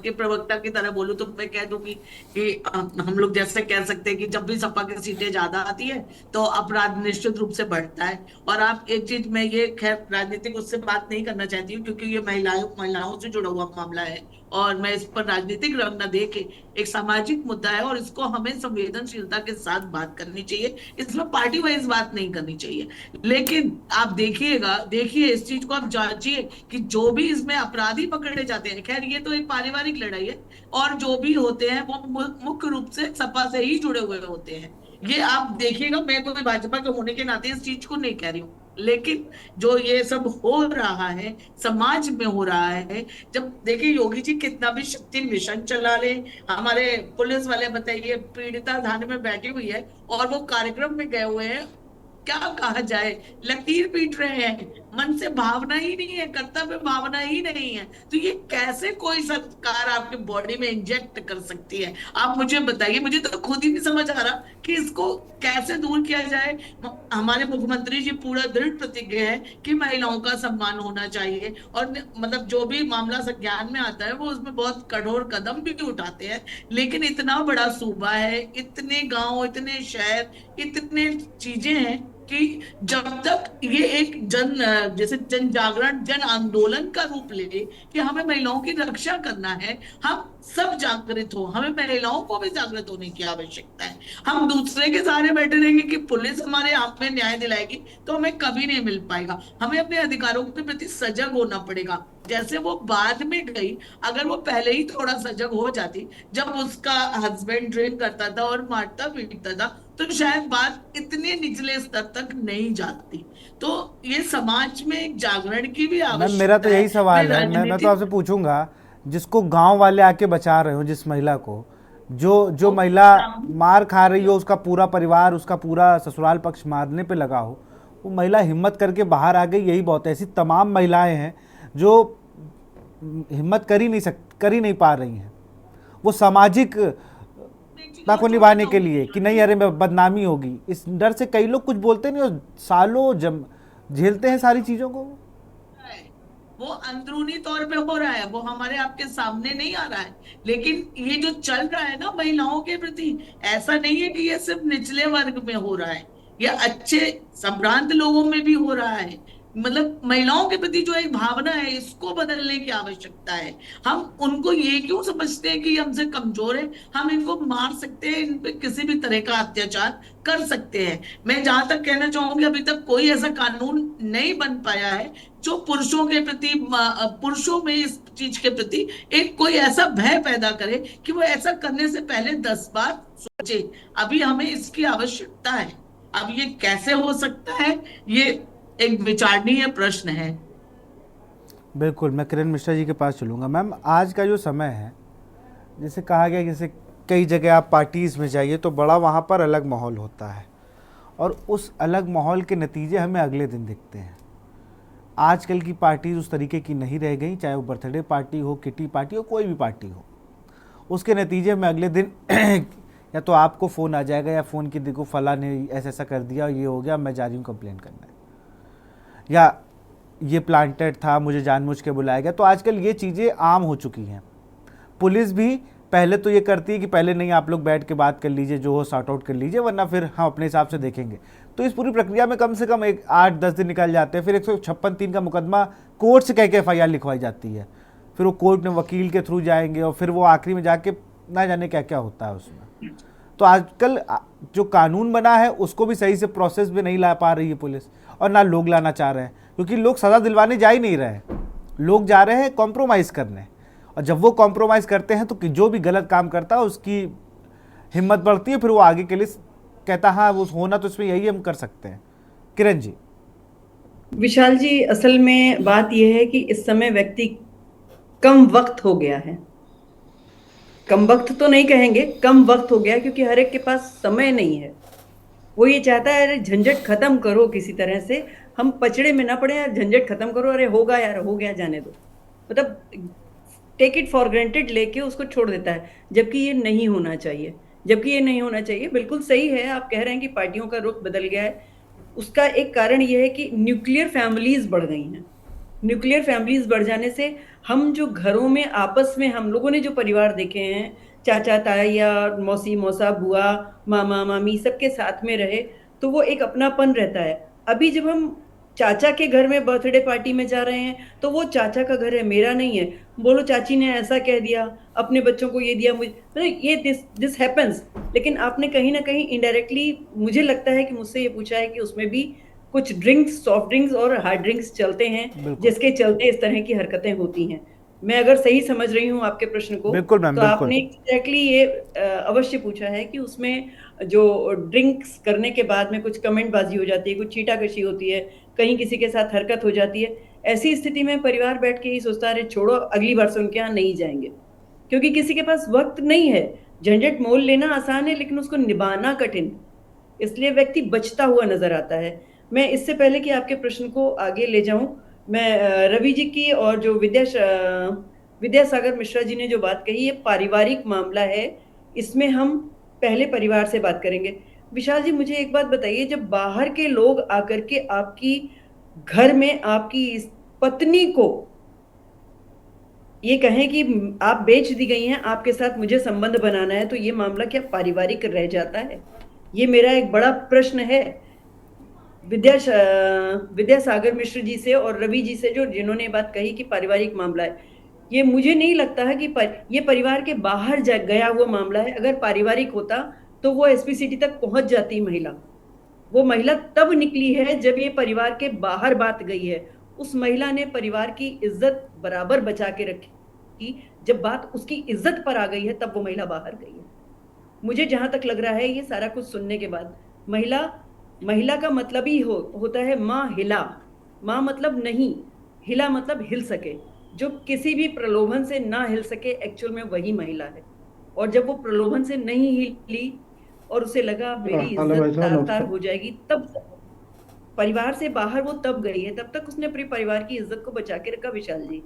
के प्रवक्ता की तरह बोलूं तो मैं कह दूंगी कि हम लोग जैसे कह सकते हैं कि जब भी सपा की सीटें ज्यादा आती है तो अपराध निश्चित रूप से बढ़ता है। और आप एक चीज, मैं ये खैर राजनीतिक उससे बात नहीं करना चाहती हूँ क्योंकि ये महिलाओं से जुड़ा हुआ मामला है और मैं इस पर राजनीतिक रंग न देके एक सामाजिक मुद्दा है और इसको हमें संवेदनशीलता के साथ बात करनी चाहिए। इसमें पार्टी वाइज बात नहीं करनी चाहिए। लेकिन आप देखिए इस चीज को आप जांचिए कि जो भी इसमें अपराधी पकड़े जाते हैं, खैर ये तो एक पारिवारिक लड़ाई है और जो भी होते हैं वो मुख्य रूप से सपा से ही जुड़े हुए होते हैं। ये आप देखिएगा, मैं कोई भाजपा के होने के नाते इस चीज को नहीं कह रही हूँ, लेकिन जो ये सब हो रहा है समाज में हो रहा है, जब देखिए योगी जी कितना भी शक्ति मिशन चला ले, हमारे पुलिस वाले बताइए पीड़िता थाने में बैठी हुई है और वो कार्यक्रम में गए हुए हैं, क्या कहा जाए, लकीर पीट रहे हैं, मन से भावना ही नहीं है, कर्तव्य भावना ही नहीं है। तो ये कैसे कोई सरकार आपके बॉडी में इंजेक्ट कर सकती है? आप मुझे बताइए, मुझे तो खुद ही नहीं समझ आ रहा कि इसको कैसे दूर किया जाए। हमारे मुख्यमंत्री जी पूरा दृढ़ प्रतिज्ञ है कि महिलाओं का सम्मान होना चाहिए और मतलब जो भी मामला संज्ञान में आता है वो उसमें बहुत कठोर कदम भी उठाते हैं। लेकिन इतना बड़ा सूबा है, इतने गांव, इतने शहर, इतने चीजें हैं कि जब तक ये एक जैसे जन जागरण, जन आंदोलन का रूप ले कि हमें महिलाओं की रक्षा करना है, हम सब जागृत हो, हमें महिलाओं को भी जागृत होने की आवश्यकता है। हम दूसरे के सहारे बैठे रहेंगे कि पुलिस हमारे आप में न्याय दिलाएगी तो हमें कभी नहीं मिल पाएगा। हमें अपने अधिकारों के प्रति सजग होना पड़ेगा। जैसे वो बाद में गई, अगर वो पहले ही थोड़ा सजग हो जाती, जब उसका हस्बैंड ड्रिंक करता था और मारता पीटता था, तो शायद बात इतने निचले स्तर तक नहीं जाती। तो ये समाज में एक जागरण की भी आवश्यकता है। मेरा तो यही सवाल है, मैं तो आपसे पूछूंगा, जिसको गांव वाले आके बचा रहे हो, जिस महिला को, जो महिला मार खा रही हो, उसका पूरा परिवार, उसका पूरा ससुराल पक्ष मारने पे लगा हो, वो महिला हिम्मत करके बाहर आ गई, यही बहुत है। ऐसी तमाम महिलाएं हैं जो हिम्मत कर ही नहीं पा रही हैं, वो सामाजिक को निभाने के लिए कि नहीं अरे बदनामी होगी, इस डर से कई लोग कुछ बोलते नहीं और सालों झेलते हैं सारी चीजों को। वो अंदरूनी तौर पे हो रहा है, वो हमारे आपके सामने नहीं आ रहा है। लेकिन ये जो चल रहा है ना महिलाओं के प्रति, ऐसा नहीं है कि ये सिर्फ निचले वर्ग में हो रहा है, ये अच्छे संभ्रांत लोगों में भी हो रहा है। मतलब महिलाओं के प्रति जो एक भावना है इसको बदलने की आवश्यकता है। हम उनको ये क्यों समझते हैं कि ये हमसे कमजोर है, हम इनको मार सकते हैं, इन पे किसी भी तरह का अत्याचार कर सकते हैं। मैं जहां तक कहना चाहूंगी अभी तक कोई ऐसा कानून नहीं बन पाया है जो पुरुषों के प्रति, पुरुषों में इस चीज के प्रति एक कोई ऐसा भय पैदा करे कि वो ऐसा करने से पहले 10 बार सोचे। अभी हमें इसकी आवश्यकता है। अब ये कैसे हो सकता है, ये एक विचारणीय प्रश्न है। बिल्कुल, मैं किरण मिश्रा जी के पास चलूँगा। मैम, आज का जो समय है, जैसे कहा गया, जैसे कई जगह आप पार्टीज़ में जाइए तो बड़ा वहाँ पर अलग माहौल होता है और उस अलग माहौल के नतीजे हमें अगले दिन दिखते हैं। आजकल की पार्टीज उस तरीके की नहीं रह गई, चाहे वो बर्थडे पार्टी हो, किटी पार्टी हो, कोई भी पार्टी हो। उसके नतीजे में अगले दिन या तो आपको फ़ोन आ जाएगा या फ़ोन की देखो फला ने ऐसा ऐसा कर दिया, ये हो गया, मैं जा रही हूँ कंप्लेन करना है, या ये प्लांटेड था, मुझे जानबूझ के बुलाया गया। तो आजकल ये चीज़ें आम हो चुकी हैं। पुलिस भी पहले तो ये करती है कि पहले नहीं, आप लोग बैठ के बात कर लीजिए, जो हो सॉर्ट आउट कर लीजिए, वरना फिर हम अपने हिसाब से देखेंगे। तो इस पूरी प्रक्रिया में कम से कम 8-10 दिन निकल जाते हैं। फिर 156(3) का मुकदमा कोर्ट से कह के FIR लिखवाई जाती है, फिर वो कोर्ट में वकील के थ्रू जाएंगे और फिर वो आखिरी में जाके ना जाने क्या क्या होता है उसमें। तो आजकल जो कानून बना है उसको भी सही से प्रोसेस में नहीं ला पा रही है पुलिस, और ना लोग लाना चाह रहे हैं, क्योंकि लोग सज़ा दिलवाने जा ही नहीं रहे हैं। लोग जा रहे हैं कॉम्प्रोमाइज़ करने, और जब वो कॉम्प्रोमाइज़ करते हैं तो जो भी गलत काम करता है उसकी हिम्मत बढ़ती है, फिर वो आगे के लिए कहता हाँ वो होना तो इसमें यही हम कर सकते हैं। किरण जी। विशाल जी, असल में बात यह है कि इस समय व्यक्ति कम वक्त हो गया है। कम वक्त तो नहीं कहेंगे, कम वक्त हो गया, क्योंकि हर एक के पास समय नहीं है। वो ये चाहता है अरे झंझट खत्म करो, किसी तरह से हम पचड़े में ना पड़े, यार झंझट खत्म करो, अरे होगा यार, हो गया, जाने दो, मतलब टेक इट फॉर ग्रांटेड लेके उसको छोड़ देता है। जबकि ये नहीं होना चाहिए, जबकि ये नहीं होना चाहिए। बिल्कुल सही है, आप कह रहे हैं कि पार्टियों का रुख बदल गया है। उसका एक कारण ये है कि न्यूक्लियर फैमिलीज बढ़ गई हैं। न्यूक्लियर फैमिलीज बढ़ जाने से हम जो घरों में आपस में हम लोगों ने जो परिवार देखे हैं, चाचा ताया, मौसी मौसा, बुआ, मामा मामी, सबके साथ में रहे, तो वो एक अपनापन रहता है। अभी जब हम चाचा के घर में बर्थडे पार्टी में जा रहे हैं तो वो चाचा का घर है, मेरा नहीं है। बोलो चाची ने ऐसा कह दिया, अपने बच्चों को ये दिया, मुझे तो ये दिस हैपेंस। लेकिन आपने कहीं ना कहीं इनडायरेक्टली, मुझे लगता है कि मुझसे ये पूछा है कि उसमें भी कुछ ड्रिंक्स, सॉफ्ट ड्रिंक्स और हार्ड ड्रिंक्स चलते हैं, जिसके चलते इस तरह की हरकतें होती हैं। मैं अगर सही समझ रही हूँ आपके प्रश्न को, बिल्कुल मैम, तो बिल्कुल। आपने एग्जैक्टली ये अवश्य पूछा है कि उसमें जो ड्रिंक्स करने के बाद में कुछ कमेंटबाजी हो जाती है, कुछ छीटाकशी होती है, कहीं किसी के साथ हरकत हो जाती है। ऐसी स्थिति में परिवार बैठ के ही सोचता है अरे छोड़ो, अगली बार से उनके यहाँ नहीं जाएंगे, क्योंकि किसी के पास वक्त नहीं है। झंझट मोल लेना आसान है, लेकिन उसको निभाना कठिन, इसलिए व्यक्ति बचता हुआ नजर आता है। मैं इससे पहले कि आपके प्रश्न को आगे ले जाऊं, मैं रवि जी की और जो विद्यासागर मिश्रा जी ने जो बात कही, ये पारिवारिक मामला है, इसमें हम पहले परिवार से बात करेंगे। विशाल जी, मुझे एक बात बताइए, जब बाहर के लोग आकर के आपकी घर में आपकी इस पत्नी को ये कहें कि आप बेच दी गई हैं, आपके साथ मुझे संबंध बनाना है, तो ये मामला क्या पारिवारिक रह जाता है? ये मेरा एक बड़ा प्रश्न है विद्यासागर मिश्र जी से और रवि जी से, जो जिन्होंने बात कही कि पारिवारिक मामला है। ये मुझे नहीं लगता है कि ये परिवार के बाहर गया हुआ मामला है। अगर पारिवारिक होता तो वो एसपीसीटी तक पहुंच जाती महिला। वो महिला तब निकली है जब ये परिवार के बाहर बात गई है। उस महिला ने परिवार की इज्जत बराबर बचा के रखी। जब बात उसकी इज्जत पर आ गई है तब वो महिला बाहर गई है। मुझे जहां तक लग रहा है, ये सारा कुछ सुनने के बाद, महिला का मतलब ही होता है माँ हिला। माँ मतलब नहीं, हिला मतलब हिल सके। जो किसी भी प्रलोभन से ना हिल सके, एक्चुअल में वही महिला है। और जब वो प्रलोभन से नहीं हिली और उसे लगा मेरी इज्जत तार-तार हो जाएगी, तब परिवार से बाहर वो तब गई है। तब तक उसने अपने परिवार की इज्जत को बचा के रखा, विशाल जी,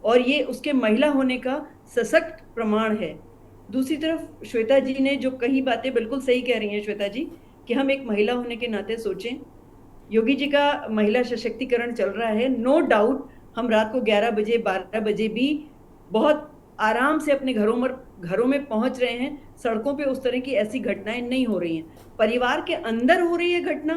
और ये उसके महिला होने का सशक्त प्रमाण है। दूसरी तरफ श्वेता जी ने जो कही बातें बिल्कुल सही कह रही हैं श्वेता जी, कि हम एक महिला होने के नाते सोचें। योगी जी का महिला सशक्तिकरण चल रहा है, नो डाउट। हम रात को 11 बजे 12 बजे भी बहुत आराम से अपने घरों में पहुंच रहे हैं। सड़कों पे उस तरह की ऐसी घटनाएं नहीं हो रही हैं। परिवार के अंदर हो रही है घटना,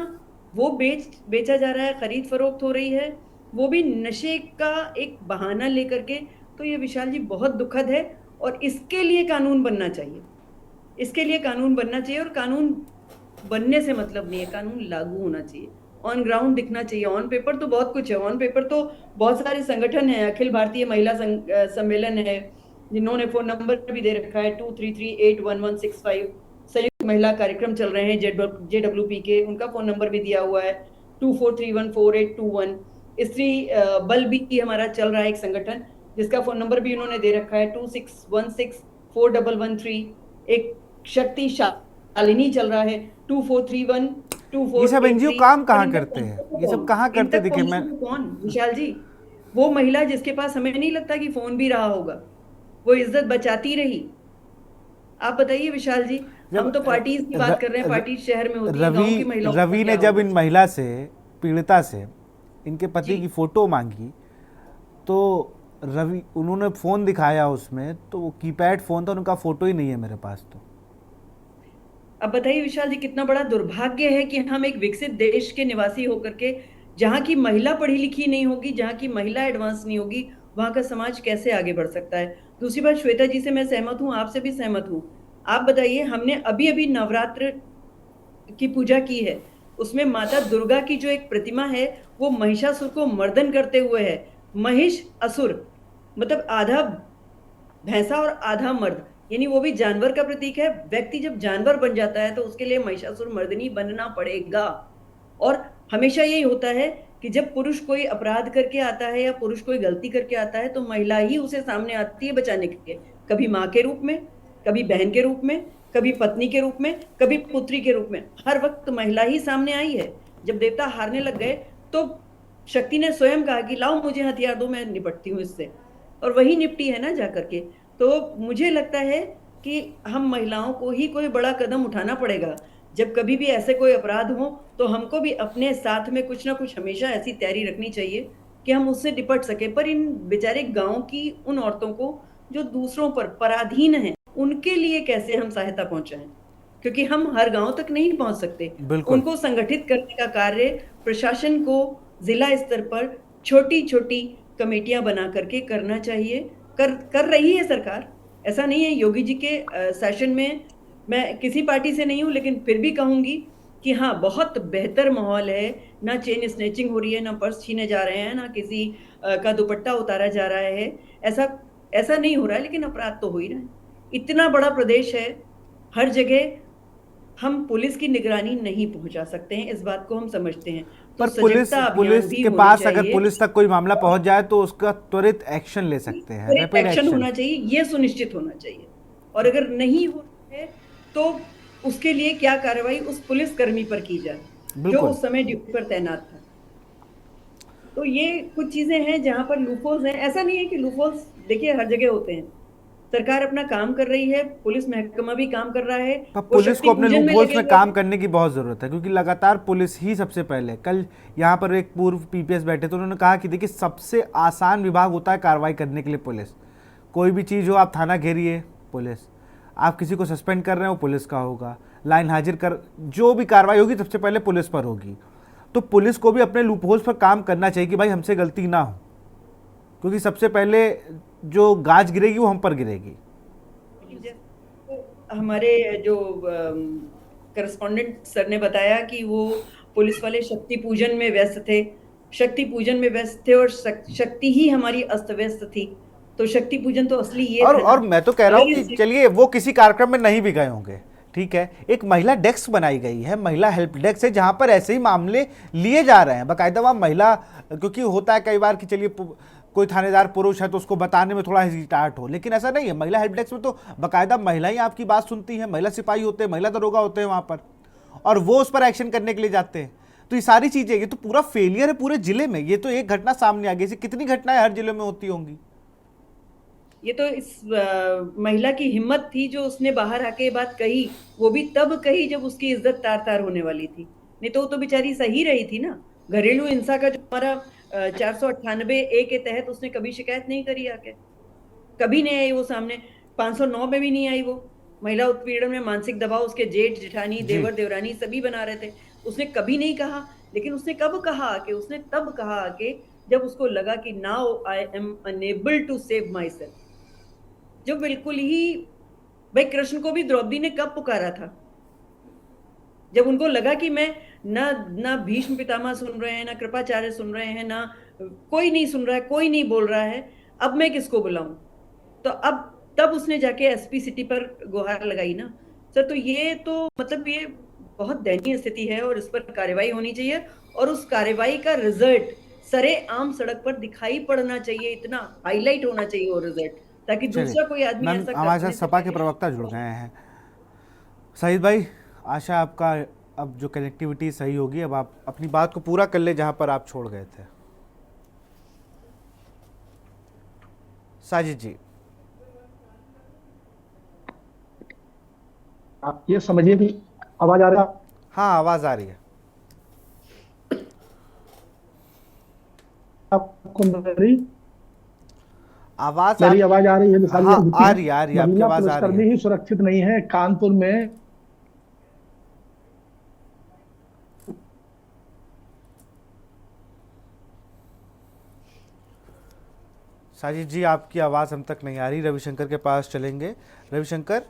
वो बेचा जा रहा है, खरीद फरोख्त हो रही है, वो भी नशे का एक बहाना लेकर के। तो ये विशाल जी बहुत दुखद है और इसके लिए कानून बनना चाहिए, इसके लिए कानून बनना चाहिए। और कानून बनने से मतलब नहीं है, कानून लागू होना चाहिए, ऑन ग्राउंड दिखना चाहिए। ऑन पेपर तो बहुत कुछ है, ऑन पेपर तो बहुत सारे संगठन है, अखिल भारतीय महिला सम्मेलन है जिन्होंने फोन नंबर भी दे रखा है 23381165। संयुक्त महिला कार्यक्रम चल रहे हैं JWP के, उनका फोन नंबर भी दिया हुआ है 24314821। स्त्री बल भी हमारा चल रहा है एक संगठन, जिसका फोन नंबर भी उन्होंने दे रखा है 26164113। एक शक्ति शालिनी चल रहा है 24312483। ये सब एनजीओ काम कहाँ करते हैं, ये सब कहाँ करते देखिए मैं। कौन विशाल जी? वो महिला जिसके पास हमें नहीं लगता कि फोन भी रहा होगा, वो इज्जत बचाती रही। आप बताइए विशाल जी, हम तो पार्टीज की बात कर रहे हैं, पार्टी शहर में होती है, गांव की महिलाओं रवि ने जब इन महिला से, पीड़िता से इनके पति की फोटो मांगी तो रवि, उन्होंने फोन दिखाया उसमें, तो वो कीपैड फोन था, उनका फोटो ही नहीं है मेरे पास। तो अब बताइए विशाल जी, कितना बड़ा दुर्भाग्य है कि हम एक विकसित देश के निवासी होकर के, जहां की महिला पढ़ी लिखी नहीं होगी, जहां की महिला एडवांस नहीं होगी, वहां का समाज कैसे आगे बढ़ सकता है। दूसरी बात, श्वेता जी से मैं सहमत हूं, आपसे भी सहमत हूं। आप बताइए, हमने अभी अभी नवरात्र की पूजा की है, उसमें माता दुर्गा की जो एक प्रतिमा है वो महिषासुर को मर्दन करते हुए है। महिष असुर मतलब आधा भैंसा और आधा मर्द, यानी वो भी जानवर का प्रतीक है। व्यक्ति जब जानवर बन जाता है तो उसके लिए महिषासुर मर्दिनी बनना पड़ेगा। और हमेशा यही होता है कि जब पुरुष कोई अपराध करके आता है या पुरुष कोई गलती करके आता है तो महिला ही उसे सामने आती है बचाने के लिए, कभी माँ के रूप में, कभी बहन के रूप में, कभी पत्नी के रूप में, कभी पुत्री के रूप में। हर वक्त महिला ही सामने आई है। जब देवता हारने लग गए तो शक्ति ने स्वयं कहा कि लाओ मुझे हथियार दो, मैं निपटती हूँ इससे, और वही निपटी है ना जाकर के। तो मुझे लगता है कि हम महिलाओं को ही कोई बड़ा कदम उठाना पड़ेगा। जब कभी भी ऐसे कोई अपराध हो तो हमको भी अपने साथ में कुछ ना कुछ हमेशा ऐसी तैयारी रखनी चाहिए कि हम उससे निपट सके। पर इन बेचारे गांव की उन औरतों को जो दूसरों पर पराधीन हैं, उनके लिए कैसे हम सहायता पहुंचाएं, क्योंकि हम हर गांव तक नहीं पहुंच सकते। उनको संगठित करने का कार्य प्रशासन को जिला स्तर पर छोटी छोटी कमेटियां बना करके करना चाहिए। कर रही है सरकार, ऐसा नहीं है। योगी जी के सेशन में मैं किसी पार्टी से नहीं हूं, लेकिन फिर भी कहूंगी कि हाँ, बहुत बेहतर माहौल है। ना चेन स्नैचिंग हो रही है, ना पर्स छीने जा रहे हैं, ना किसी का दुपट्टा उतारा जा रहा है। ऐसा नहीं हो रहा है, लेकिन अपराध तो हो ही रहा है। इतना बड़ा प्रदेश है, हर जगह हम पुलिस की निगरानी नहीं पहुंचा सकते हैं, इस बात को हम समझते हैं। पर पुलिस के पास अगर पुलिस तक कोई मामला पहुंच जाए तो उसका त्वरित एक्शन ले सकते हैं, रैपिड एक्शन होना चाहिए, ये सुनिश्चित होना चाहिए। और अगर नहीं हो है तो उसके लिए क्या कार्रवाई उस पुलिस कर्मी पर की जाए जो उस समय ड्यूटी पर तैनात था। तो ये कुछ चीजें हैं जहां पर लूपहोल्स हैं। ऐसा नहीं है कि लूपहोल्स देखिए हर जगह होते हैं। सरकार अपना काम कर रही है, पुलिस महकमा भी काम कर रहा है। पुलिस को अपने लूपहोल्स में काम करने की बहुत जरूरत है, क्योंकि लगातार पुलिस ही सबसे पहले, कल यहाँ पर एक पूर्व पीपीएस बैठे तो उन्होंने कहा कि देखिए सबसे आसान विभाग होता है कार्रवाई करने के लिए पुलिस। कोई भी चीज़ हो, आप थाना घेरिए पुलिस, आप किसी को सस्पेंड कर रहे हो पुलिस का होगा, लाइन हाजिर कर, जो भी कार्रवाई होगी सबसे पहले पुलिस पर होगी। तो पुलिस को भी अपने लूपहोल्स पर काम करना चाहिए कि भाई हमसे गलती ना हो, क्योंकि सबसे पहले जो गाज गिरेगी वो हम पर गिरेगी। हमारे जो करस्पॉन्डेंट सर ने बताया कि वो पुलिस वाले शक्ति पूजन में व्यस्त थे, शक्ति पूजन में व्यस्त थे और शक्ति ही हमारी अस्त व्यस्त थी। तो शक्ति पूजन तो असली ये और मैं तो कह रहा हूँ कि चलिए वो किसी कार्यक्रम में नहीं भी गए होंगे, ठीक है, एक महिला डेस्क बनाई गई है, महिला हेल्प डेस्क है, जहां पर ऐसे ही मामले लिए जा रहे हैं बाकायदा। वहाँ महिला, क्योंकि होता है कई बार कि चलिए कोई थानेदार पुरुष है तो उसको बताने में थोड़ा हिचकिचाहट हो, लेकिन ऐसा नहीं है। महिला हेल्प डेस्क में तो बाकायदा महिलाएं आपकी बात सुनती हैं, महिला सिपाही होते हैं, महिला दरोगा होते हैं वहाँ पर, और वो उस पर एक्शन करने के लिए जाते हैं। तो ये सारी चीज़ें, ये तो पूरा फेलियर है पूरे जिले में। ये तो एक घटना सामने आ गई, ऐसी कितनी घटनाएं हर जिले में होती होंगी। ये तो इस महिला की हिम्मत थी जो उसने बाहर आके ये बात कही, वो भी तब कही जब उसकी इज्जत तार तार होने वाली थी। नहीं तो वो तो बेचारी सही रही थी ना। घरेलू हिंसा का जो हमारा 498A के तहत उसने कभी शिकायत नहीं करी आके, कभी नहीं आई वो सामने। 509 में भी नहीं आई वो। महिला उत्पीड़न में मानसिक दबाव उसके जेठ जेठानी, देवर देवरानी सभी बना रहे थे। उसने कभी नहीं कहा लेकिन उसने कब कहा कि उसने तब कहा कि जब उसको लगा कि now I am unable to save myself. जो बिल्कुल ही, भाई कृष्ण को भी द्रौपदी ने कब पुकारा था? जब उनको लगा कि मैं ना भीष्म पितामह सुन रहे हैं, ना कृपाचार्य सुन रहे हैं, ना कोई नहीं सुन रहा है, कोई नहीं बोल रहा है, अब मैं किसको बुलाऊं? तो अब तब उसने जाके एसपी सिटी पर गुहार लगाई ना सर। तो ये तो मतलब ये बहुत दयनीय स्थिति है और इस पर कार्रवाई होनी चाहिए, और उस कार्रवाई का रिजल्ट सरे आम सड़क पर दिखाई पड़ना चाहिए, इतना हाईलाइट होना चाहिए वो रिजल्ट, ताकि दूसरा कोई आदमी मैम ऐसा हमारे साथ करने से सपा के पहले। प्रवक्ता जुड़ गए हैं। शाहिद भाई, आशा आपका अब जो कनेक्टिविटी सही होगी, अब आप अपनी बात को पूरा कर ले जहां पर आप छोड़ गए थे। साजिद जी, आप ये समझिए कि आवाज आ रहा है हाँ आवाज आ रही है आपको? मेरी आवाज मेरी आवाज आ रही है विशाल हाँ जी? आ रही है, आपकी महिला आवाज आ रही पुलिसकर्मी है। ही सुरक्षित नहीं है कानपुर में। साजिद जी, आपकी आवाज़ हम तक नहीं आ रही। रविशंकर के पास चलेंगे। रविशंकर,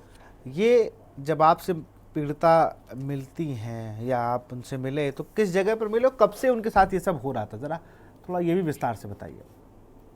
ये जब आपसे पीड़िता मिलती हैं या आप उनसे मिले तो किस जगह पर मिले, कब से उनके साथ ये सब हो रहा था? ज़रा थोड़ा ये भी विस्तार से बताइए,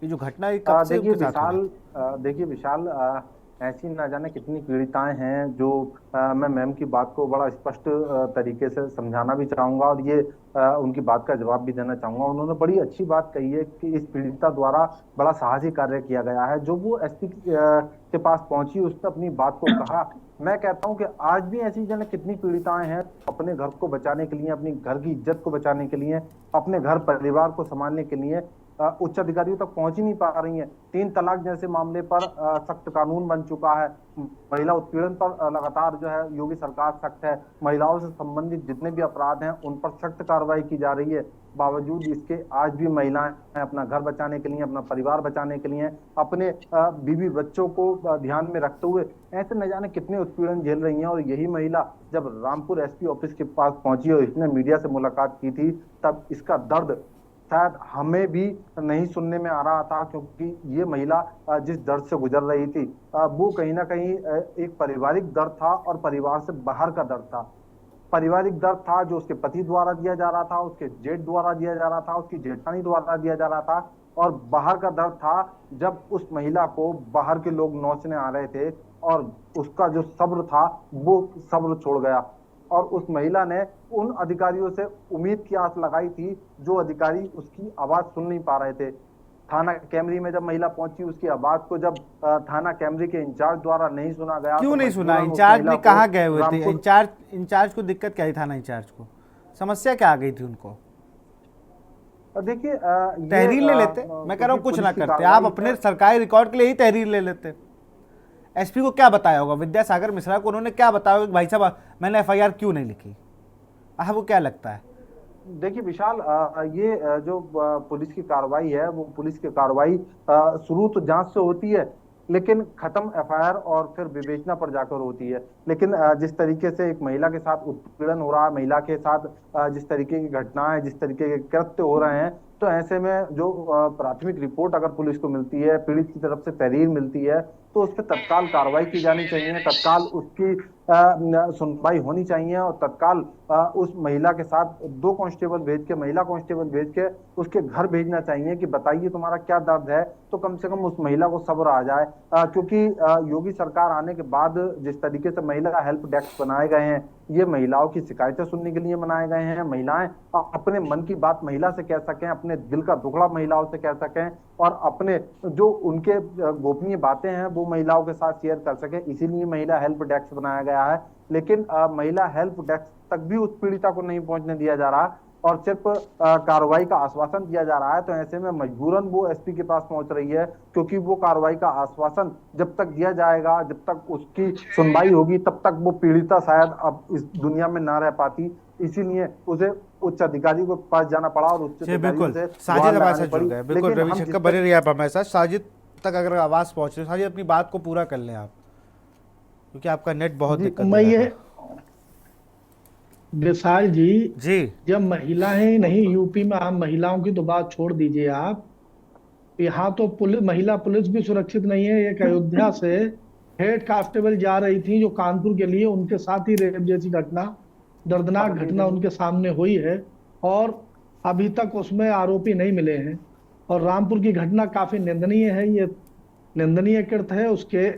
ये जो घटना है कब से देखिए उनके साथ हो रही है? देखिए विशाल, ऐसी ना जाने कितनी पीड़िताएं हैं जो मैं मैम की बात को बड़ा स्पष्ट तरीके से समझाना भी चाहूंगा और ये उनकी बात का जवाब भी देना चाहूंगा। उन्होंने बड़ी अच्छी बात कही है कि इस पीड़िता द्वारा बड़ा साहसी कार्य किया गया है। जो वो एसपी के पास पहुंची, उसने अपनी बात को कहा। मैं कहता हूं कि आज भी ऐसी जाने कितनी पीड़िताएं हैं अपने घर को बचाने के लिए, अपनी घर की इज्जत को बचाने के लिए, अपने घर परिवार को संभालने के लिए उच्च अधिकारियों तक पहुंच ही नहीं पा रही हैं। 3 तलाक जैसे मामले पर सख्त कानून बन चुका है। महिला उत्पीड़न पर लगातार जो है योगी सरकार सख्त है। महिलाओं से संबंधित जितने भी अपराध हैं उन पर सख्त कार्रवाई की जा रही है। बावजूद इसके आज भी महिलाएं अपना घर बचाने के लिए, अपना परिवार बचाने के लिए, अपने बीवी बच्चों को ध्यान में रखते हुए ऐसे न जाने कितने उत्पीड़न झेल रही हैं। और यही महिला जब रामपुर एसपी ऑफिस के पास पहुंची और इसने मीडिया से मुलाकात की थी, तब इसका दर्द शायद हमें भी नहीं सुनने में आ रहा था, क्योंकि ये महिला जिस दर्द से गुजर रही थी वो कहीं ना कहीं एक पारिवारिक दर्द था और परिवार से बाहर का दर्द था। पारिवारिक दर्द था जो उसके पति द्वारा दिया जा रहा था, उसके जेठ द्वारा दिया जा रहा था, उसकी जेठानी द्वारा दिया जा रहा था। और बाहर का दर्द था जब उस महिला को बाहर के लोग नोचने आ रहे थे और उसका जो सब्र था वो सब्र छोड़ गया। और उस महिला ने उन अधिकारियों से उम्मीद की आस लगाई थी जो अधिकारी उसकी आवाज सुन नहीं पा रहे थे। थाना कैमरी में जब महिला पहुंची, उसकी आवाज को जब थाना कैमरी के इंचार्ज द्वारा नहीं सुना गया, क्यों तो नहीं सुना? मजबूरन उस इंचार्ज महिला ने को कहाँ गए हुए थे? रामपुर इंचार्ज को दिक्कत क्या थी? थाना इंचार्ज को समस्या क्या आ गई थी उनको? देखिए तहरीर ले लेते। मैं कह रहा हूँ कुछ ना करते, आप अपने सरकारी रिकॉर्ड के लिए ही तहरीर ले लेते। एसपी को क्या बताया होगा? विद्यासागर मिश्रा को उन्होंने क्या बताया होगा कि भाई साहब मैंने एफआईआर क्यों नहीं लिखी? आपको क्या लगता है? देखिए विशाल, ये जो पुलिस की कार्रवाई है वो पुलिस की कार्रवाई शुरू तो जांच से होती है, लेकिन खत्म एफआईआर और फिर विवेचना पर जाकर होती है। लेकिन जिस तरीके से एक महिला के साथ उत्पीड़न हो रहा है, महिला के साथ जिस तरीके की घटनाएं, जिस तरीके के कृत्य हो रहे हैं, तो ऐसे में जो प्राथमिक रिपोर्ट अगर पुलिस को मिलती है, पीड़ित की तरफ से तहरीर मिलती है, तो उस पर तत्काल कार्रवाई की जानी चाहिए, तत्काल उसकी सुनवाई होनी चाहिए और तत्काल उस महिला के साथ 2 कांस्टेबल भेज के, महिला कांस्टेबल भेज के उसके घर भेजना चाहिए कि बताइए तुम्हारा क्या दर्द है, तो कम से कम उस महिला को सब्र आ जाए। क्योंकि योगी सरकार आने के बाद जिस तरीके से महिला हेल्प डेस्क बनाए गए हैं, ये महिलाओं की शिकायतें सुनने के लिए बनाए गए हैं। महिलाएं अपने मन की बात महिला से कह सकें, अपने दिल का दुखड़ा महिलाओं से कह सकें और अपने जो उनके गोपनीय बातें हैं वो महिलाओं के साथ शेयर कर सकें। इसीलिए महिला हेल्प डेस्क बनाया गया है। लेकिन महिला हेल्प डेस्क तक भी उस पीड़िता को नहीं पहुंचने दिया जा रहा और सिर्फ कार्रवाई का आश्वासन दिया जा रहा है। तो ऐसे में मजबूरन वो एसपी के पास पहुंच रही है, क्योंकि वो कार्रवाई का आश्वासन जब तक दिया जाएगा, जब तक उसकी सुनवाई होगी, तब तक वो पीड़िता शायद अब इस दुनिया में ना रह पाती। इसीलिए उसे उच्च अधिकारी को पास जाना पड़ा और उच्च बिल्कुल से साजिद हमारे साथ जुड़ गए। बिल्कुल रविशंकर बने रहिए आप हमारे साथ। साजिद तक अगर आवाज पहुंच रही, साजिद अपनी बात को पूरा कर लें आप, क्योंकि आपका नेट बहुत दिक्कत मैं ये विशाल जी, जी जब महिलाएं नहीं, यूपी में आम महिलाओं की तो बात छोड़ दीजिए आप, यहाँ तो महिला पुलिस भी सुरक्षित नहीं है। एक अयोध्या से हेड कांस्टेबल जा रही थी जो कानपुर के लिए, उनके साथ ही रेप जैसी घटना, दर्दनाक घटना उनके सामने हुई है और अभी तक उसमें आरोपी नहीं मिले हैं। और रामपुर की घटना काफी निंदनीय है, ये निंदनीय कृत्य है। उसके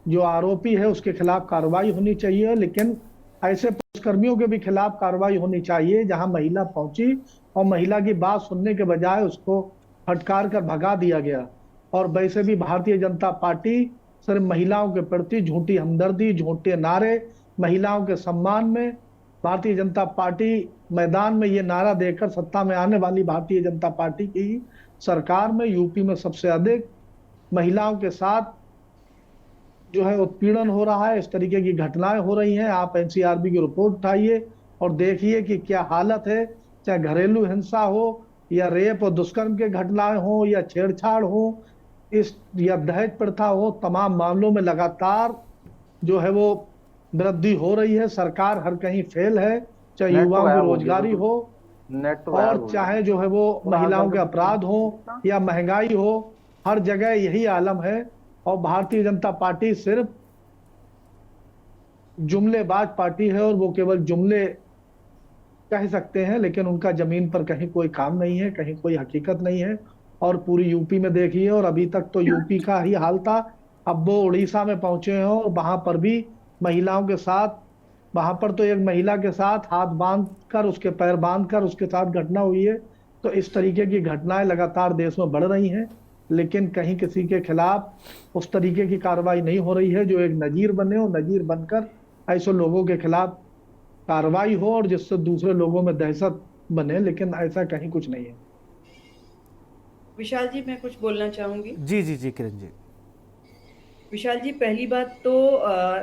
जो आरोपी है उसके खिलाफ कार्रवाई होनी चाहिए, लेकिन ऐसे पुलिसकर्मियों के भी खिलाफ कार्रवाई होनी चाहिए जहां महिला पहुंची और महिला की बात सुनने के बजाय उसको फटकार कर भगा दिया गया। और वैसे भी भारतीय जनता पार्टी सिर्फ महिलाओं के प्रति झूठी हमदर्दी, झूठे नारे, महिलाओं के सम्मान में भारतीय जनता पार्टी मैदान में ये नारा देकर सत्ता में आने वाली भारतीय जनता पार्टी की सरकार में यूपी में सबसे अधिक महिलाओं के साथ जो है उत्पीड़न हो रहा है, इस तरीके की घटनाएं हो रही हैं। आप एनसीआरबी की रिपोर्ट उठाइए और देखिए कि क्या हालत है, चाहे घरेलू हिंसा हो या रेप और दुष्कर्म के घटनाएं हो या छेड़छाड़ हो, इस या दहेज प्रथा हो, तमाम मामलों में लगातार जो है वो वृद्धि हो रही है। सरकार हर कहीं फेल है, चाहे नेट तो युवाओं की गायब हो गया, रोजगारी हो नेट तो गायब हो और गया। चाहे जो है वो महिलाओं के अपराध हो या महंगाई हो, हर जगह यही आलम है। और भारतीय जनता पार्टी सिर्फ जुमलेबाज पार्टी है और वो केवल जुमले कह सकते हैं, लेकिन उनका जमीन पर कहीं कोई काम नहीं है, कहीं कोई हकीकत नहीं है। और पूरी यूपी में देखिए, और अभी तक तो यूपी का ही हाल था, अब वो उड़ीसा में पहुंचे हैं और वहां पर भी महिलाओं के साथ, वहां पर तो एक महिला के साथ हाथ बांध कर, उसके पैर बांध कर उसके साथ घटना हुई है। तो इस तरीके की घटनाएं लगातार देश में बढ़ रही हैं, लेकिन कहीं किसी के खिलाफ उस तरीके की कार्रवाई नहीं हो रही है जो एक नजीर बने, और नजीर बनकर ऐसे लोगों के खिलाफ कार्रवाई हो और जिससे दूसरे लोगों में दहशत बने, लेकिन ऐसा कहीं कुछ नहीं है। विशाल जी, मैं कुछ बोलना चाहूंगी। जी जी जी किरण जी। विशाल जी, पहली बात तो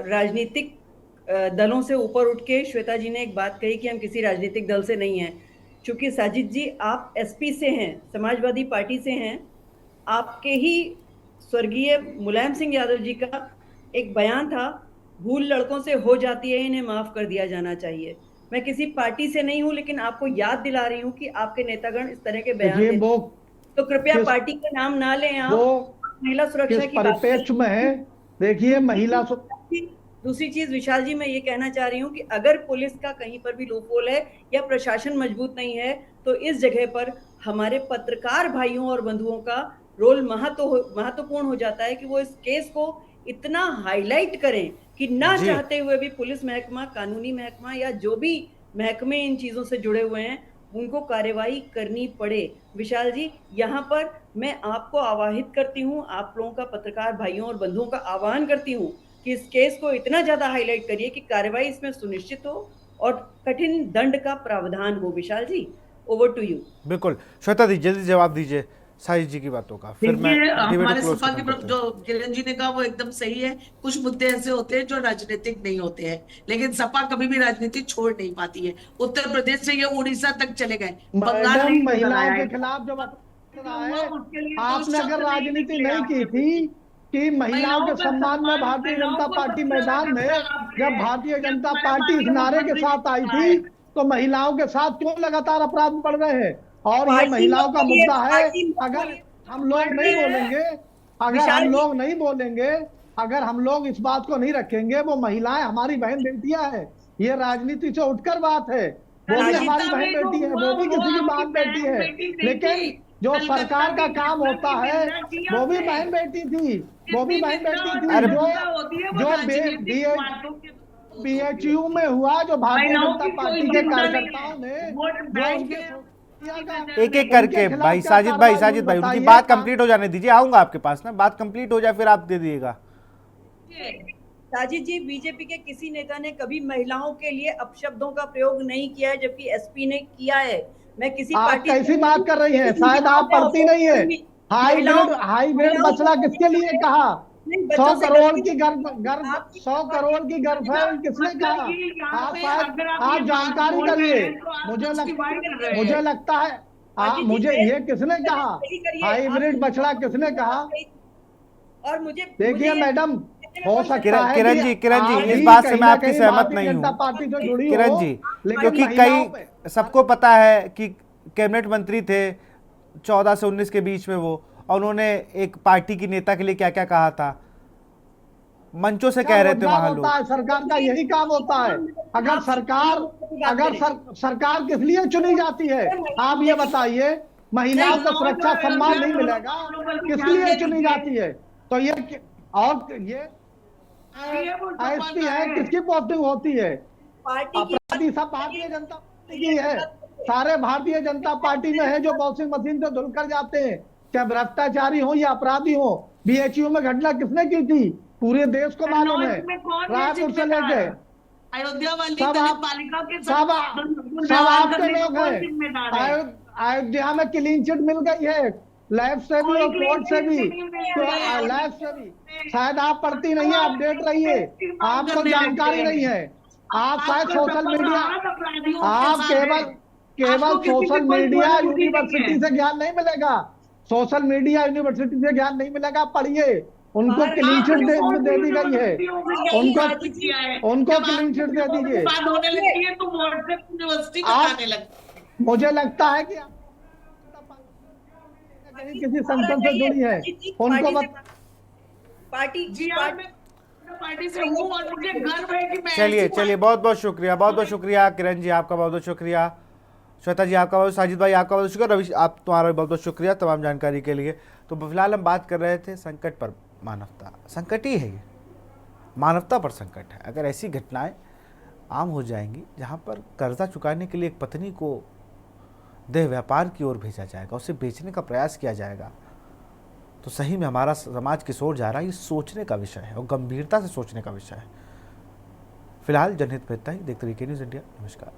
राजनीतिक दलों से ऊपर उठ के श्वेता जी ने एक बात कही कि हम किसी राजनीतिक दल से नहीं हैं। चूंकि साजिद जी आप एसपी से हैं, समाजवादी पार्टी से हैं, आपके ही स्वर्गीय मुलायम सिंह यादव जी का एक बयान था, भूल लड़कों से हो जाती है, इन्हें माफ कर दिया जाना चाहिए। मैं किसी पार्टी से नहीं हूं, लेकिन आपको याद दिला रही हूं कि आपके नेतागण इस तरह के बयान देते हैं, तो कृपया पार्टी का नाम ना लें। आप महिला सुरक्षा की बात परिपेक्ष में है, देखिए महिला। दूसरी चीज विशाल जी, मैं ये कहना चाह रही हूँ कि अगर पुलिस का कहीं पर भी लूपहोल है या प्रशासन मजबूत नहीं है, तो इस जगह पर हमारे पत्रकार भाइयों और बंधुओं का रोल महत्वपूर्ण हो जाता है कि वो इस केस को इतना हाईलाइट करें कि ना चाहते हुए भी पुलिस महकमा, कानूनी महकमा या जो भी महकमे इन चीजों से जुड़े हुए हैं, उनको कार्यवाही करनी पड़े। विशाल जी, यहाँ पर मैं आपको आवाहित करती हूँ, आप लोगों का, पत्रकार भाइयों और बंधुओं का आह्वान करती हूँ कि इस केस को इतना ज्यादा हाईलाइट करिए कि कार्रवाई इसमें सुनिश्चित हो और कठिन दंड का प्रावधान हो। विशाल जी, ओवर टू यू। बिल्कुल श्वेता दी, जल्दी जवाब दीजिए साजिद जी की बातों का, फिर मैं हमारे सपा की जो किरण जी ने कहा वो एकदम सही है। कुछ मुद्दे ऐसे होते हैं जो राजनीतिक नहीं होते हैं, लेकिन सपा कभी भी राजनीति छोड़ नहीं पाती है। उत्तर प्रदेश से ये उड़ीसा तक चले गए, बंगाल में महिलाओं के खिलाफ जब आपने अगर राजनीति नहीं की थी कि महिलाओं के सम्मान में भारतीय जनता पार्टी मैदान में, जब भारतीय जनता पार्टी इस नारे के साथ आई थी, तो महिलाओं के साथ क्यों लगातार अपराध बढ़ रहे हैं? और ये महिलाओं का मुद्दा है। अगर हम लोग नहीं बोलेंगे, अगर हम लोग इस बात को नहीं रखेंगे, वो महिलाएं हमारी बहन बेटियां हैं, ये राजनीति से उठकर बात है। वो भी हमारी बहन बेटी है, वो भी किसी की बहन बेटी है, लेकिन जो सरकार का काम होता है वो भी बहन बेटी थी, जो BHU में हुआ, जो भारतीय जनता पार्टी के कार्यकर्ताओं ने एक एक करके भाई साजिद भाई उनकी बात कंप्लीट हो जाने दीजिए, आऊंगा आपके पास ना, बात कंप्लीट हो जाए फिर आप दे दीजिएगा। साजिद जी, बीजेपी के किसी नेता ने कभी महिलाओं के लिए अपशब्दों का प्रयोग नहीं किया है, जबकि एसपी ने किया है। मैं किसी पार्टी, आप कैसी बात कर रही हैं? शायद आप पढ़ती नहीं है। हाईब्रिड मसला किसके लिए कहा? 100 करोड़ की गर्लफ्रेंड किसने कहा? आप जानकारी करिए। मुझे लगता है मुझे ये किसने कहा? हाईब्रिड बछड़ा किसने कहा? और मुझे देखिए मैडम, हो सकता है किरण कि जी, किरण जी, आप इस भी बात से कहीं मैं ना आपकी कहीं सहमत भारतीय नहीं जनता हूँ पार्टी से जुड़ी किरण हो, जी, लेकिन क्योंकि महिलाओं पे कई सबको पता है कि कैबिनेट मंत्री थे 14 से 19 के बीच में वो, और उन्होंने एक पार्टी की नेता के लिए क्या क्या कहा था, मंचों से क्या कह रहे थे रोजगार वहां होता लोग। है, सरकार का यही काम होता है। अगर सरकार सरकार किस लिए चुनी जाती है, आप ये बताइए। महिलाओं को सुरक्षा सम्मान नहीं मिलेगा, किस लिए चुनी जाती है? तो और ये एसपी है, किसकी पोस्टिंग होती है? अपराधी सब भारतीय जनता पार्टी की है, सारे भारतीय जनता पार्टी में है जो वॉशिंग मशीन से धुल कर जाते हैं, चाहे भ्रष्टाचारी हो या अपराधी हो। बीएचयू में घटना किसने की थी, पूरे देश को मालूम है, रायपुर से लेके अयोध्या वाली सब दलित आप बालिका के सब सब आपके लोग हैं। जिम्मेदार है। अयोध्या में क्लीन चिट मिल गई है, लैब से भी और कोर्ट से भी, लैब से भी। शायद आप पढ़ती नहीं है, अपडेट रहिए, आपको जानकारी नहीं है। आप शायद सोशल मीडिया, आप केवल सोशल मीडिया यूनिवर्सिटी से ज्ञान नहीं मिलेगा, सोशल मीडिया यूनिवर्सिटी से ज्ञान नहीं मिलेगा, पढ़िए। उनको क्लीन चिट दे दी गई है, उनको क्लीन चिट दे दीजिए। बात होने लगती है तो व्हाट्सएप यूनिवर्सिटी बताने लगती मुझे लगता है कि कहीं किसी संगठन से जुड़ी है, उनको पार्टी से हूँ और मुझे गर्व है कि मैं चलिए चलिए, बहुत बहुत शुक्रिया, बहुत बहुत शुक्रिया किरण जी, आपका बहुत बहुत शुक्रिया, श्वेता जी आपका बहुत, साजिद भाई आपका बहुत शुक्रिया, रवि आप तुम्हारा भी बहुत बहुत शुक्रिया तमाम जानकारी के लिए। तो फिलहाल हम बात कर रहे थे संकट पर, मानवता संकट ही है ये, मानवता पर संकट है। अगर ऐसी घटनाएं आम हो जाएंगी जहां पर कर्जा चुकाने के लिए एक पत्नी को देह व्यापार की ओर भेजा जाएगा, उसे बेचने का प्रयास किया जाएगा, तो सही में हमारा समाज किस ओर जा रहा है, ये सोचने का विषय है और गंभीरता से सोचने का विषय है। फिलहाल जनहित में इतना ही। देखते रहिए के न्यूज़ इंडिया। नमस्कार।